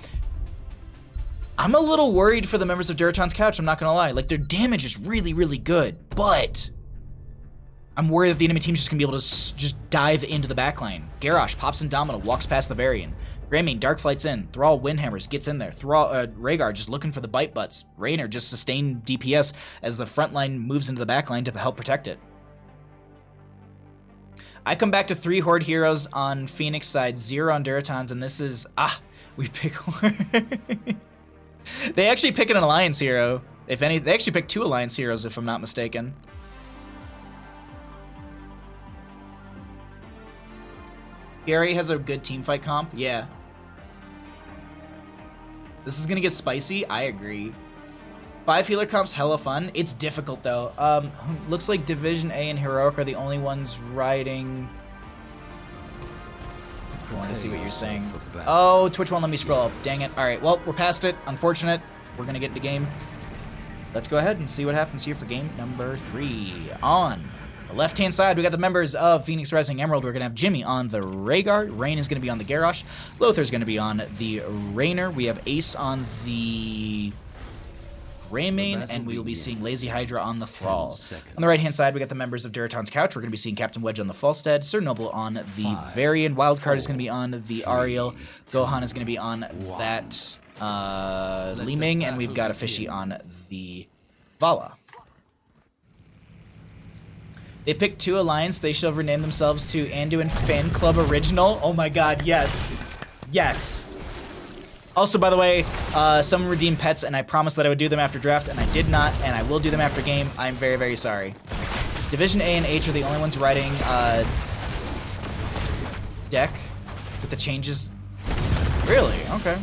I'm a little worried for the members of Durotan's Couch, I'm not gonna lie. Like, their damage is really, really good, but I'm worried that the enemy team's just gonna be able to just dive into the backline. Garrosh pops Indomitable, walks past the Varian. Greymane dark flights in. Thrall Windhammers gets in there. Rhaegar just looking for the bite butts. Raynor just sustained DPS as the front line moves into the backline to help protect it. I come back to 3 Horde heroes on Phoenix side, 0 on Durotan's, and this is, we pick Horde. They actually pick an Alliance hero. If any, they actually pick 2 Alliance heroes, if I'm not mistaken. Gary has a good teamfight comp, yeah. This is gonna get spicy, I agree. 5 healer comps, hella fun. It's difficult though. Looks like Division A and Heroic are the only ones riding. I want to see what you're saying. Oh, Twitch won't let me scroll up. Dang it. All right, well, we're past it. Unfortunate. We're gonna get into game. Let's go ahead and see what happens here for game number 3. On the left-hand side, we got the members of Phoenix Rising Emerald. We're gonna have Jimmy on the Rhaegar. Rain is gonna be on the Garrosh. Lothar's gonna be on the Raynor. We have Ace on the Greymane, and we will be seeing Lazy Hydra on the Thrall. On the right-hand side, we got the members of Durotan's Couch. We're going to be seeing Captain Wedge on the Falstead, Sir Noble on the Varian, Wildcard is going to be on the Ariel, Gohan is going to be on that Li Ming, and we've got a Fishy on the Vala. They picked 2 Alliance. They shall rename themselves to Anduin Fan Club Original. Oh my god, yes. Yes. Also, by the way, someone redeemed pets, and I promised that I would do them after draft, and I did not, and I will do them after game. I'm very, very sorry. Division A and H are the only ones riding deck with the changes. Really? Okay.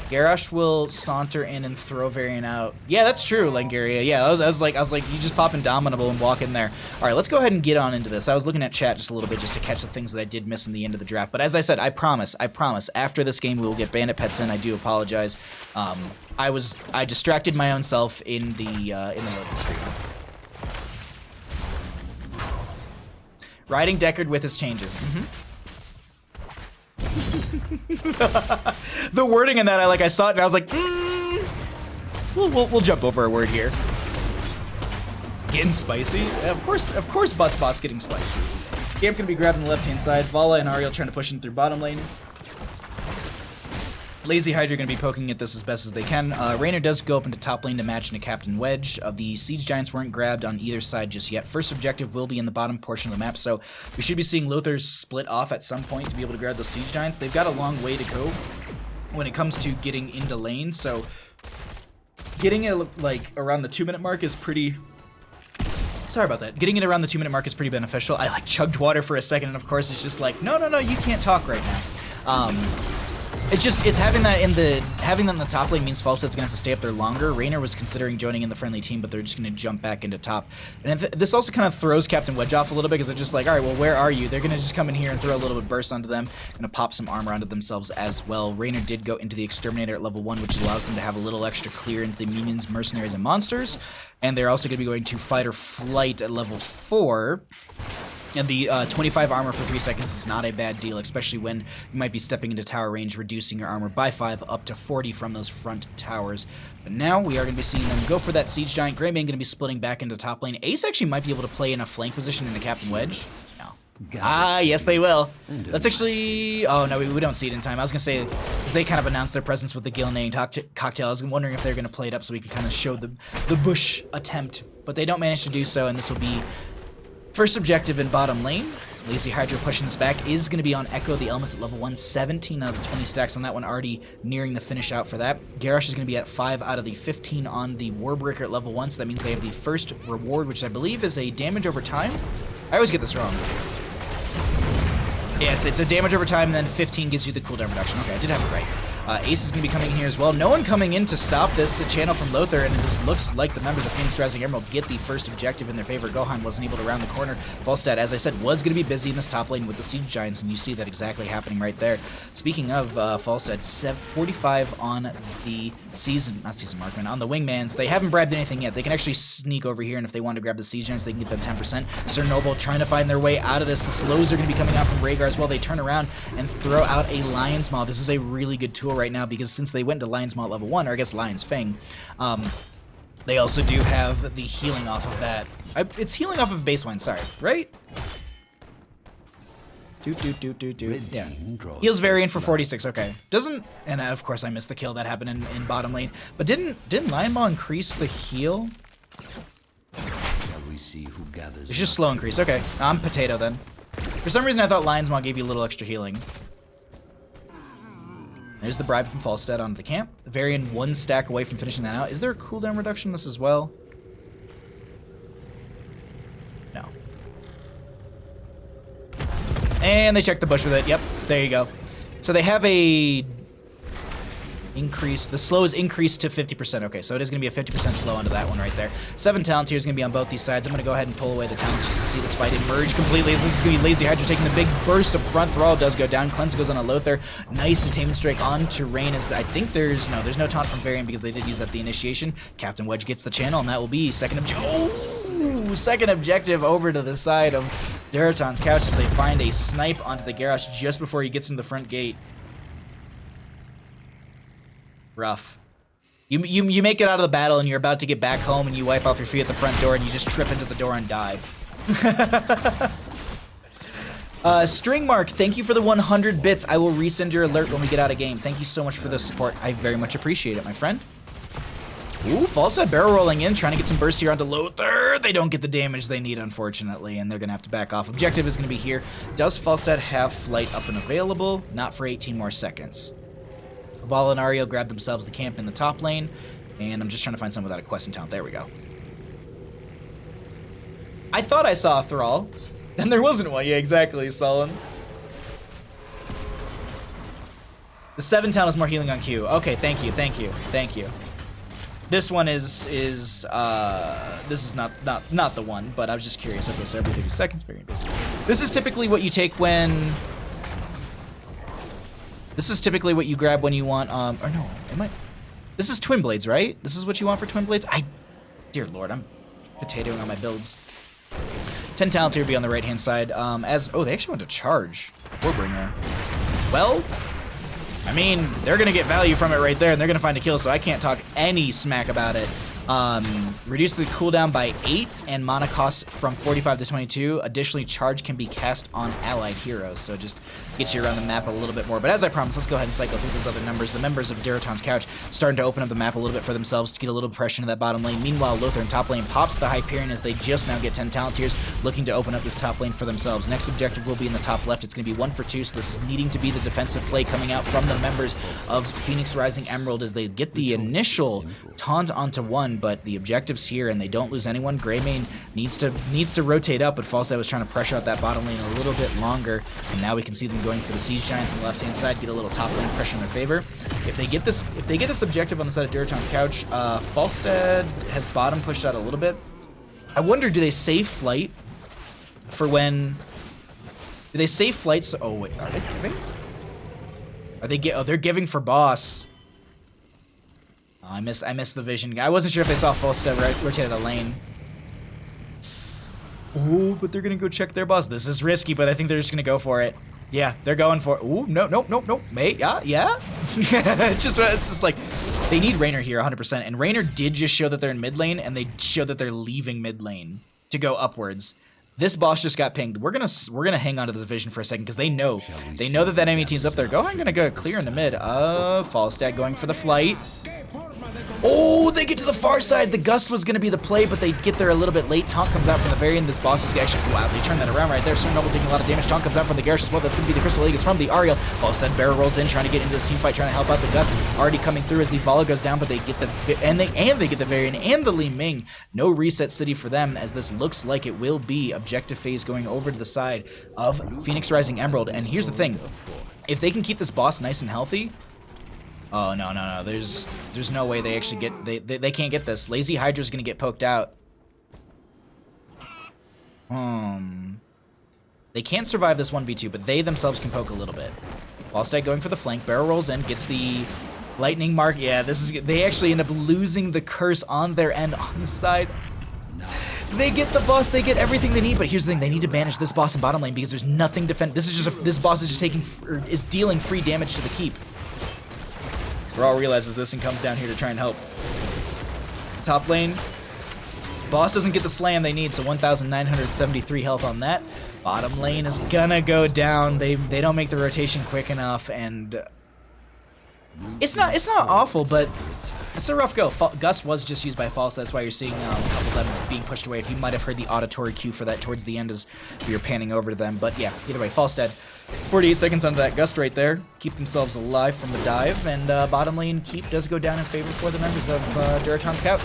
Garrosh will saunter in and throw Varian out. Yeah, that's true, Langaria. Yeah, I was like, you just pop Indomitable and walk in there. All right, let's go ahead and get on into this. I was looking at chat just a little bit just to catch the things that I did miss in the end of the draft. But as I said, I promise, after this game, we will get Bandit Pets in. I do apologize. I distracted my own self in the loading screen. Riding Deckard with his changes. The wording in that, I saw it and I was like, we'll jump over a word here. Getting spicy? Of course Bot's getting spicy. Gamp gonna be grabbing the left-hand side. Vala and Ariel trying to push in through bottom lane. Lazy Hydra gonna be poking at this as best as they can. Raynor does go up into top lane to match into Captain Wedge. The Siege Giants weren't grabbed on either side just yet. First objective will be in the bottom portion of the map, so we should be seeing Lothar split off at some point to be able to grab those Siege Giants. They've got a long way to go when it comes to getting into lane, so getting it around the 2-minute mark is pretty... Sorry about that. Getting it around the 2-minute mark is pretty beneficial. I chugged water for a second, and of course it's just like, no, you can't talk right now. It's having that in the top lane means Falstead's gonna have to stay up there longer. Raynor was considering joining in the friendly team, but they're just gonna jump back into top. And this also kind of throws Captain Wedge off a little bit because they're just like, all right, well, where are you? They're gonna just come in here and throw a little bit of burst onto them, gonna pop some armor onto themselves as well. Raynor did go into the Exterminator at level 1, which allows them to have a little extra clear into the minions, mercenaries, and monsters. And they're also gonna be going to Fight or Flight at level 4. And the 25 armor for 3 seconds is not a bad deal, especially when you might be stepping into tower range, reducing your armor by 5 up to 40 from those front towers. But now we are going to be seeing them go for that Siege Giant. Greymane going to be splitting back into top lane. Ace actually might be able to play in a flank position in the Captain Wedge. No. Ah, yes they will. Let's actually... Oh, no, we don't see it in time. I was going to say, because they kind of announced their presence with the Gilnane cocktail, I was wondering if they're going to play it up so we can kind of show the bush attempt. But they don't manage to do so, and this will be... First objective in bottom lane. Lazy Hydra pushing this back is going to be on Echo, the elements at level 1, 17 out of the 20 stacks on that one, already nearing the finish out for that. Garrosh is going to be at 5 out of the 15 on the Warbreaker at level 1, so that means they have the first reward, which I believe is a damage over time. I always get this wrong. Yeah, it's a damage over time, and then 15 gives you the cooldown reduction. Okay, I did have it right. Ace is going to be coming in here as well. No one coming in to stop this channel from Lothar, and it just looks like the members of Phoenix Rising Emerald get the first objective in their favor. Gohan wasn't able to round the corner. Falstad, as I said, was going to be busy in this top lane with the Siege Giants, and you see that exactly happening right there. Speaking of Falstad, 45 on the on the Wingmans. They haven't grabbed anything yet. They can actually sneak over here, and if they want to grab the Siege Giants, they can get them 10%. Sir Noble trying to find their way out of this. The slows are going to be coming out from Rhaegar as well. They turn around and throw out a Lion's Maw. This is a really good tool right now because since they went to Lion's Maw at level 1, or I guess Lion's Fang, they also do have the healing off of that. It's healing off of baseline, sorry, right? Yeah. Heals Variant for 46, okay. Doesn't, and of course I missed the kill that happened in bottom lane, but didn't Lion Maw increase the heal? It's just slow increase, okay. I'm Potato then. For some reason I thought Lion's Maw gave you a little extra healing. There's the bribe from Falstad onto the camp. Varian 1 stack away from finishing that out. Is there a cooldown reduction in this as well? No. And they check the bush with it. Yep, there you go. So they have a increase. The slow is increased to 50%. Okay, so it is going to be a 50% slow onto that one right there. 7 talents here is going to be on both these sides. I'm going to go ahead and pull away the talents just to see this fight emerge completely. As this is going to be Lazy Hydra taking the big burst up front. Thrall does go down. Cleanse goes on a Lothar. Nice Detainment Strike onto Rain. As I think there's no taunt from Varian because they did use that at the initiation. Captain Wedge gets the channel, and that will be second objective over to the side of Durotan's couch as they find a snipe onto the Garrosh just before he gets into the front gate. Rough. You make it out of the battle and you're about to get back home and you wipe off your feet at the front door and you just trip into the door and die. String Mark, thank you for the 100 bits. I will resend your alert when we get out of game. Thank you so much for the support. I very much appreciate it, my friend. Ooh, Falstad barrel rolling in, trying to get some burst here onto Lothar. They don't get the damage they need, unfortunately, and they're going to have to back off. Objective is going to be here. Does Falstad have flight up and available? Not for 18 more seconds. Bala and Ario grab themselves the camp in the top lane, and I'm just trying to find someone without a quest in talent. There we go. I thought I saw a Thrall, and there wasn't one. Yeah, exactly, Sullen. The 7 talent is more healing on Q. Okay, thank you. This one is this is not the one, but I was just curious. Okay, so every 30 seconds, very basic. This is typically what you take when. This is typically what you grab when you want, or no, this is Twin Blades, right? This is what you want for Twin Blades? Dear Lord, I'm potatoing on my builds. 10 talent here be on the right-hand side, oh, they actually went to charge. Warbringer. Well, I mean, they're gonna get value from it right there, and they're gonna find a kill, so I can't talk any smack about it. Reduce the cooldown by 8 and mana cost from 45 to 22. Additionally, charge can be cast on allied heroes, so just get you around the map a little bit more. But as I promised, let's go ahead and cycle through those other numbers. The members of Durotan's couch starting to open up the map a little bit for themselves to get a little pressure into that bottom lane. Meanwhile, Lothar in top lane pops the Hyperion as they just now get 10 talent tiers, looking to open up this top lane for themselves. Next objective will be in the top left. It's going to be 1 for 2, so this is needing to be the defensive play coming out from the members of Phoenix Rising Emerald as they get the initial taunt onto 1, but the objective's here and they don't lose anyone. Greymane needs to rotate up, but Falstad was trying to pressure out that bottom lane a little bit longer, and now we can see them going for the Siege Giants on the left-hand side, get a little top lane pressure in their favor. If they get this objective on the side of Durotan's couch, Falstad has bottom pushed out a little bit. I wonder, do they save flight for when? Do they save flight? So, oh wait, are they giving? Are they oh, they're giving for boss. Oh, I missed the vision. I wasn't sure if they saw Falstad rotate a lane. Oh, but they're gonna go check their boss. This is risky, but I think they're just gonna go for it. Yeah, they're going for it. Ooh, no. Mate, yeah. it's just like, they need Raynor here 100%. And Raynor did just show that they're in mid lane, and they show that they're leaving mid lane to go upwards. This boss just got pinged. We're gonna hang on to this vision for a second because they know that enemy team's up there. I'm gonna go clear in the mid. Falstad going for the flight. Oh, they get to the far side. The Gust was gonna be the play, but they get there a little bit late. Taunt comes out from the very end. This boss is actually, wow, they turn that around right there. Sir Noble taking a lot of damage. Taunt comes out from the Garish as well. That's gonna be the Crystal Aegis from the Ariel. Falstad barrel rolls in, trying to get into this team fight, trying to help out the Gust. Already coming through as the Vala goes down, but they get the they get the Varian and the Li Ming. No reset city for them, as this looks like it will be objective phase going over to the side of Phoenix Rising Emerald. And here's the thing: if they can keep this boss nice and healthy. Oh, no. There's no way they actually get... They can't get this. Lazy Hydra's gonna get poked out. They can't survive this 1v2, but they themselves can poke a little bit. Falstad going for the flank. Barrel rolls in, gets the lightning mark. Yeah, this is... They actually end up losing the curse on their end on the side. They get the boss, they get everything they need, but here's the thing: they need to banish this boss in bottom lane because there's nothing defend. This boss is just taking... is dealing free damage to the keep. Raw realizes this and comes down here to try and help. Top lane. Boss doesn't get the slam they need, so 1,973 health on that. Bottom lane is gonna go down. They don't make the rotation quick enough, and it's not awful, but it's a rough go. Gust was just used by False. That's why you're seeing a couple of them being pushed away. If you might have heard the auditory cue for that towards the end as we were panning over to them, but yeah, either way, False dead. 48 seconds onto that Gust right there. Keep themselves alive from the dive, and bottom lane keep does go down in favor for the members of Durotan's Couch.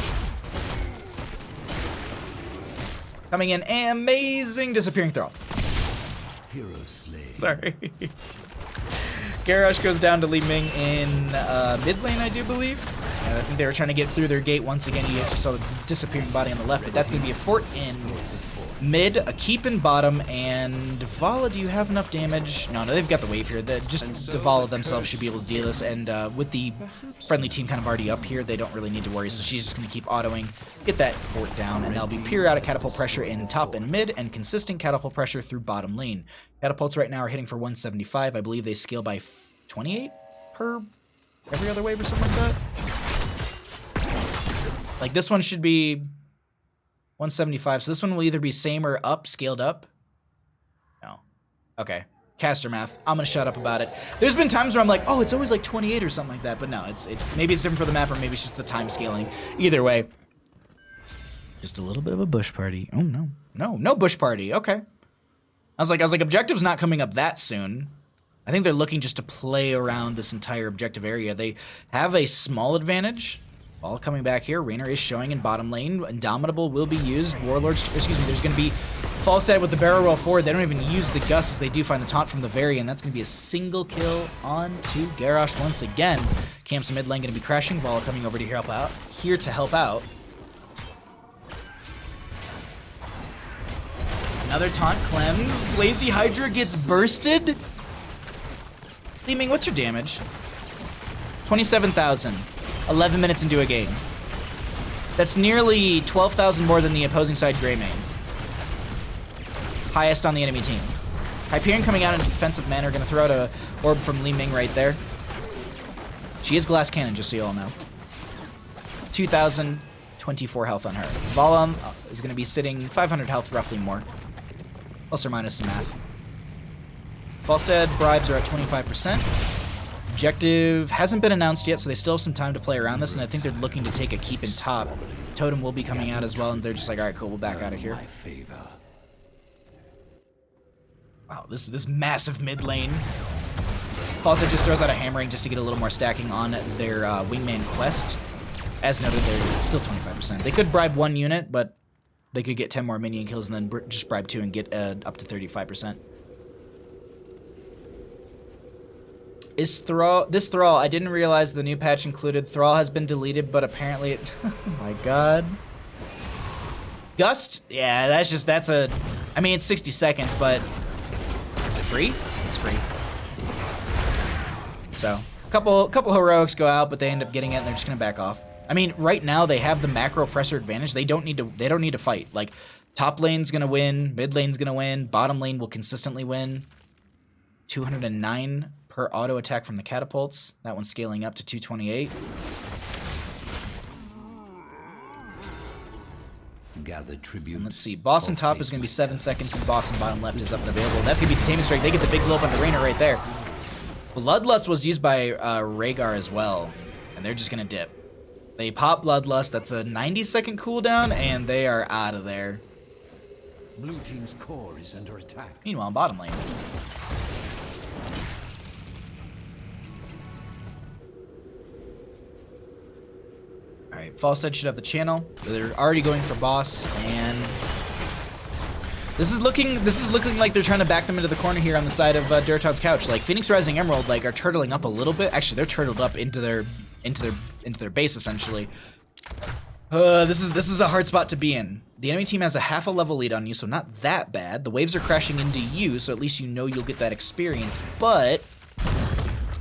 Coming in, amazing disappearing throw. Hero slay. Sorry. Garrosh goes down to Li Ming in mid lane, I do believe. And I think they were trying to get through their gate once again. You actually saw the disappearing body on the left, but that's going to be a fort in mid, a keep in bottom, and Vala, do you have enough damage? No, they've got the wave here. Just the Vala themselves should be able to deal this, and with the friendly team kind of already up here, they don't really need to worry, so she's just going to keep autoing, get that fort down, and that'll be periodic catapult pressure in top and mid, and consistent catapult pressure through bottom lane. Catapults right now are hitting for 175. I believe they scale by 28 per every other wave or something like that. Like, this one should be 175, so this one will either be same or up, scaled up. No. Okay. Caster math. I'm gonna shut up about it. There's been times where I'm like, oh, it's always like 28 or something like that, but no, it's maybe it's different for the map, or maybe it's just the time scaling. Either way, just a little bit of a bush party. Oh no, no bush party. Okay. I was like, objective's not coming up that soon. I think they're looking just to play around this entire objective area. They have a small advantage. All coming back here. Raynor is showing in bottom lane. Indomitable will be used. Warlords, excuse me, there's going to be Falstad with the barrel roll forward. They don't even use the Gust as they do find the taunt from the Varian. That's going to be a single kill on to Garrosh once again. Camps mid lane going to be crashing. Vala coming over to here to help out. Another taunt cleanse. Lazy Hydra gets bursted. Li Ming, what's your damage? 27,000. 11 minutes into a game. That's nearly 12,000 more than the opposing side Greymane. Highest on the enemy team. Hyperion coming out in a defensive manner, gonna throw out a orb from Li Ming right there. She is glass cannon, just so you all know. 2,024 health on her. Vala is gonna be sitting 500 health, roughly more. Plus or minus some math. Falstad bribes are at 25%. Objective hasn't been announced yet, so they still have some time to play around this, and I think they're looking to take a keep in top. Totem will be coming out as well, and they're just like, all right, cool, we'll back out of here. Wow, this massive mid lane. Falstad just throws out a hammering just to get a little more stacking on their wingman quest. As noted, they're still 25%. They could bribe one unit, but they could get 10 more minion kills and then just bribe 2 and get up to 35%. Is this Thrall? I didn't realize the new patch included Thrall has been deleted, but apparently it... Oh my god. Gust? Yeah, that's a... I mean, it's 60 seconds, but... Is it free? It's free. So, a couple heroics go out, but they end up getting it, and they're just gonna back off. I mean, right now they have the macro pressure advantage. They don't need to fight. Like, Top lane's gonna win, mid lane's gonna win, bottom lane will consistently win. 209 per auto attack from the catapults. That one's scaling up to 228. Gather tribute. And let's see, boss and top is going to be 7 seconds, and boss and bottom left is up and available. That's going to be Taming Strike. They get the big blow up on the Rainer right there. Bloodlust was used by Rhaegar as well, and they're just going to dip. They pop Bloodlust. That's a 90-second cooldown, and they are out of there. Blue team's core is under attack. Meanwhile, bottom lane. Alright, Falstead should have the channel. They're already going for boss, and this is looking like they're trying to back them into the corner here on the side of Durotan's couch. Like Phoenix Rising Emerald, like are turtling up a little bit. Actually, they're turtled up into their base essentially. This is a hard spot to be in. The enemy team has a half a level lead on you, so not that bad. The waves are crashing into you, so at least you know you'll get that experience. But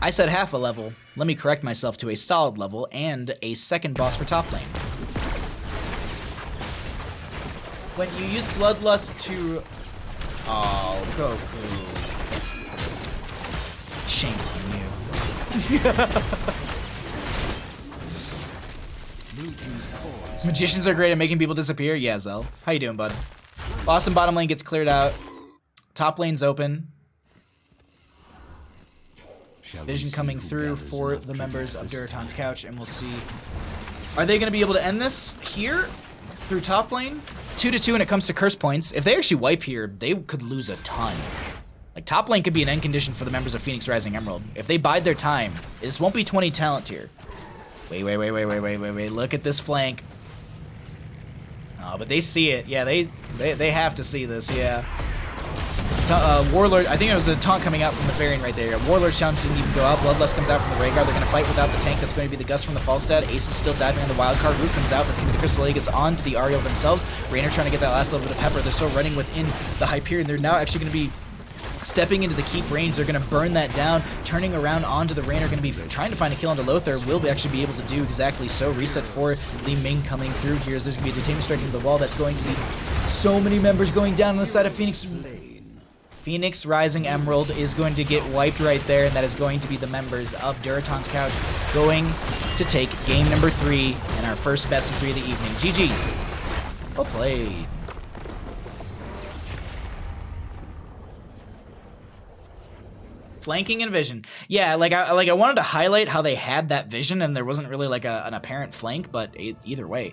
I said half a level. Let me correct myself to a solid level and a second boss for top lane. When you use Bloodlust to... Oh, Goku. Shame on you. Blue team's core. Magicians are great at making people disappear. Yeah, Zell. How you doing, bud? Boss and bottom lane gets cleared out. Top lane's open. Vision coming through for the members of Durotan's couch, and we'll see. Are they going to be able to end this here through top lane? 2-2, and it comes to curse points. If they actually wipe here, they could lose a ton. Like, top lane could be an end condition for the members of Phoenix Rising Emerald. If they bide their time, this won't be 20 talent tier. Wait. Look at this flank. Oh, but they see it. Yeah, they have to see this, yeah. Warlord, I think it was a taunt coming out from the Varian right there. Warlord's challenge didn't even go out. Bloodlust comes out from the Rhaegar. They're going to fight without the tank. That's going to be the Gust from the Falstad. Ace is still diving on the Wildcard. Root comes out. That's going to be the Crystal Aegis on to the Ariel themselves. Raynor trying to get that last little bit of pepper. They're still running within the Hyperion. They're now actually going to be stepping into the keep range. They're going to burn that down. Turning around onto the Raynor. Going to be trying to find a kill onto Lothar. Will actually be able to do exactly so. Reset for Li Ming coming through here. There's going to be a Detainment striking to the wall. That's going to be so many members going down on the side of Phoenix. Phoenix Rising Emerald is going to get wiped right there, and that is going to be the members of Durotan's couch going to take game number 3 in our first best of 3 of the evening. GG. Well played. Flanking and vision. Yeah, I wanted to highlight how they had that vision, and there wasn't really like an apparent flank, but either way.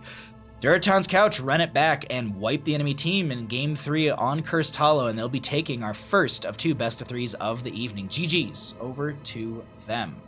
Durotan's couch run it back and wipe the enemy team in game 3 on Cursed Hollow, and they'll be taking our first of 2 best of 3s of the evening. GG's over to them.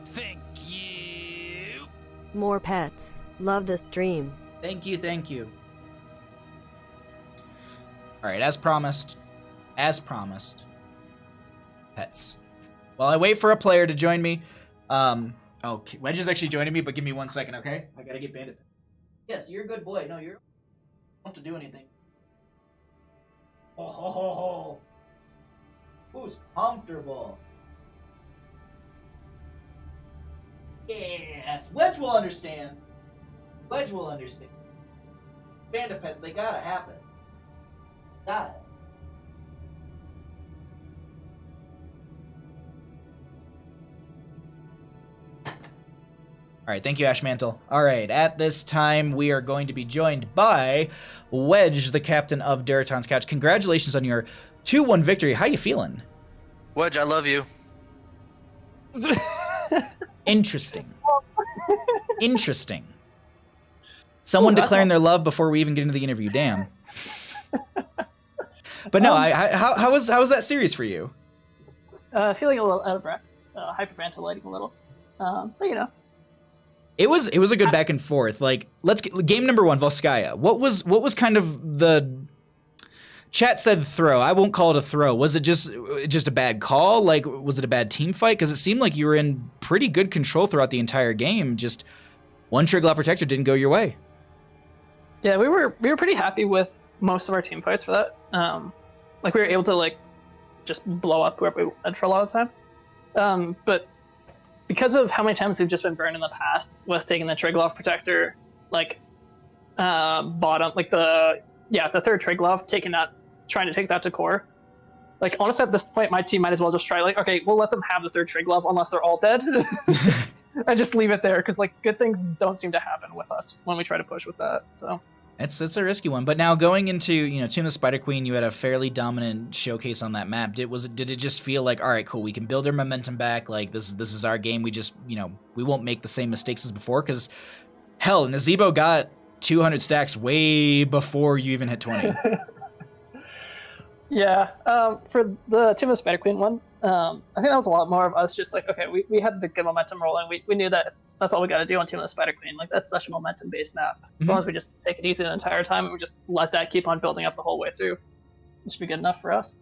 Thank you. More pets. Love the stream. Thank you. Alright, as promised. Pets. While I wait for a player to join me, okay, Wedge is actually joining me, but give me 1 second, okay? I gotta get Bandit. Yes, you're a good boy. No, you don't have to do anything. Oh. Who's comfortable? Yes, Wedge will understand. Bandit pets, they gotta happen. Got it. Alright, thank you, Ashmantle. Alright, at this time, we are going to be joined by Wedge, the captain of Durotan's couch. Congratulations on your 2-1 victory. How you feeling? Wedge, I love you. Interesting. Someone declaring their love before we even get into the interview. Damn. But no, how was that series for you? Feeling a little out of breath, hyperventilating a little, but you know. It was a good back and forth. Like, let's get game number 1, Volskaya. What was kind of the Chat said throw. I won't call it a throw. Was it just a bad call? Like, was it a bad team fight? Because it seemed like you were in pretty good control throughout the entire game. Just one Triglav Protector didn't go your way. Yeah, we were pretty happy with most of our team fights for that. Like we were able to like just blow up whoever we wanted for a lot of the time. But because of how many times we've just been burned in the past with taking the Triglav Protector, like bottom, like the third Triglav, trying to take that to core. Like honestly, at this point, my team might as well just try like, okay, we'll let them have the third Triglav unless they're all dead, and just leave it there because like good things don't seem to happen with us when we try to push with that. So. It's a risky one, but now going into Tomb of the Spider Queen, you had a fairly dominant showcase on that map. Did it just feel like, all right, cool, we can build our momentum back? Like this is our game. We just we won't make the same mistakes as before because hell, Nazebo got 200 stacks way before you even hit 20. Yeah, for the Tomb of the Spider Queen one, I think that was a lot more of us just like, okay, we had the good momentum rolling. We knew that that's all we got to do on Tomb of the Spider Queen. Like that's such a momentum-based map. As long as we just take it easy the entire time and we just let that keep on building up the whole way through, it should be good enough for us.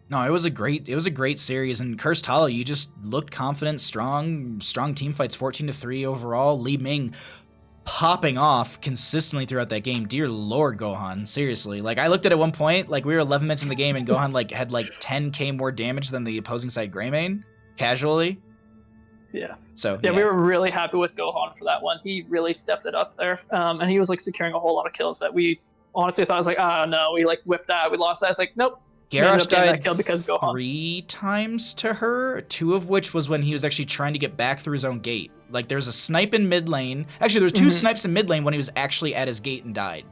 No, it was a great series, and Cursed Hollow, you just looked confident, strong team fights, 14-3 overall. Li Ming popping off consistently throughout that game. Dear Lord, Gohan, seriously. Like I looked at one point, like we were 11 minutes in the game, and Gohan like had like 10k more damage than the opposing side Greymane, casually. Yeah. So yeah, we were really happy with Gohan for that one. He really stepped it up there, and he was like securing a whole lot of kills that we honestly thought was like, oh no, we like whipped that, we lost that. It's like, nope. Garrosh died kill because Gohan. 3 times to her, 2 of which was when he was actually trying to get back through his own gate. Like there was a snipe in mid lane. Actually, there was 2 snipes in mid lane when he was actually at his gate and died.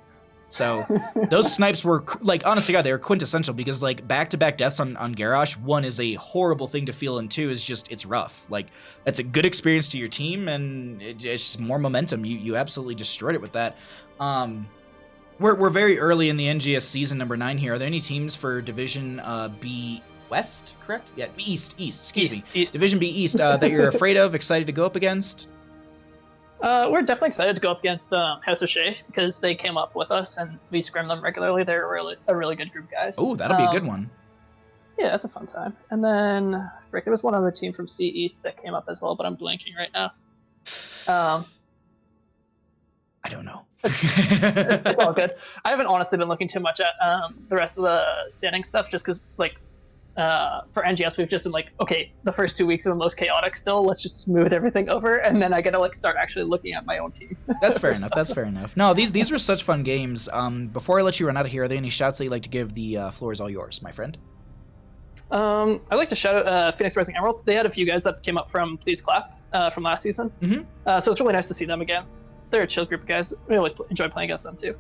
So those snipes were like, honest to God, they were quintessential because like back-to-back deaths on Garrosh, 1 is a horrible thing to feel, and 2 is just, it's rough. Like that's a good experience to your team, and it's just more momentum. You absolutely destroyed it with that. We're very early in the NGS season number 9 here. Are there any teams for Division B West, correct? Yeah, East, excuse me. East. Division B East that you're afraid of, excited to go up against? We're definitely excited to go up against House of Shea because they came up with us and we scrim them regularly. They're a really good group of guys. Oh, that'll be a good one. Yeah, that's a fun time. And then, frick, there was one other team from C East that came up as well, but I'm blanking right now. I don't know. It's all good. I haven't honestly been looking too much at the rest of the standing stuff just because, like, for NGS, we've just been like, okay, the first 2 weeks are the most chaotic still. Let's just smooth everything over, and then I gotta like start actually looking at my own team. That's fair enough. That's fair enough. No, these were such fun games. Before I let you run out of here, are there any shouts that you'd like to give? The floor is all yours, my friend. I'd like to shout out Phoenix Rising Emeralds. They had a few guys that came up from Please Clap from last season. So it's really nice to see them again. They're a chill group of guys. We always enjoy playing against them too.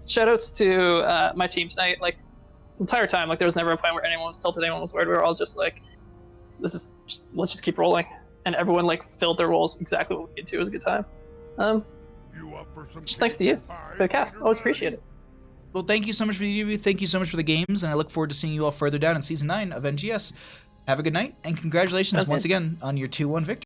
Shout outs to my team tonight. Like the entire time, like there was never a point where anyone was tilted, anyone was worried. We were all just like, let's just keep rolling. And everyone like filled their roles exactly what we did too. It was a good time. Just thanks to you for the cast. Always appreciate it. Well, thank you so much for the interview. Thank you so much for the games, and I look forward to seeing you all further down in Season 9 of NGS. Have a good night, and congratulations once again on your 2-1 victory.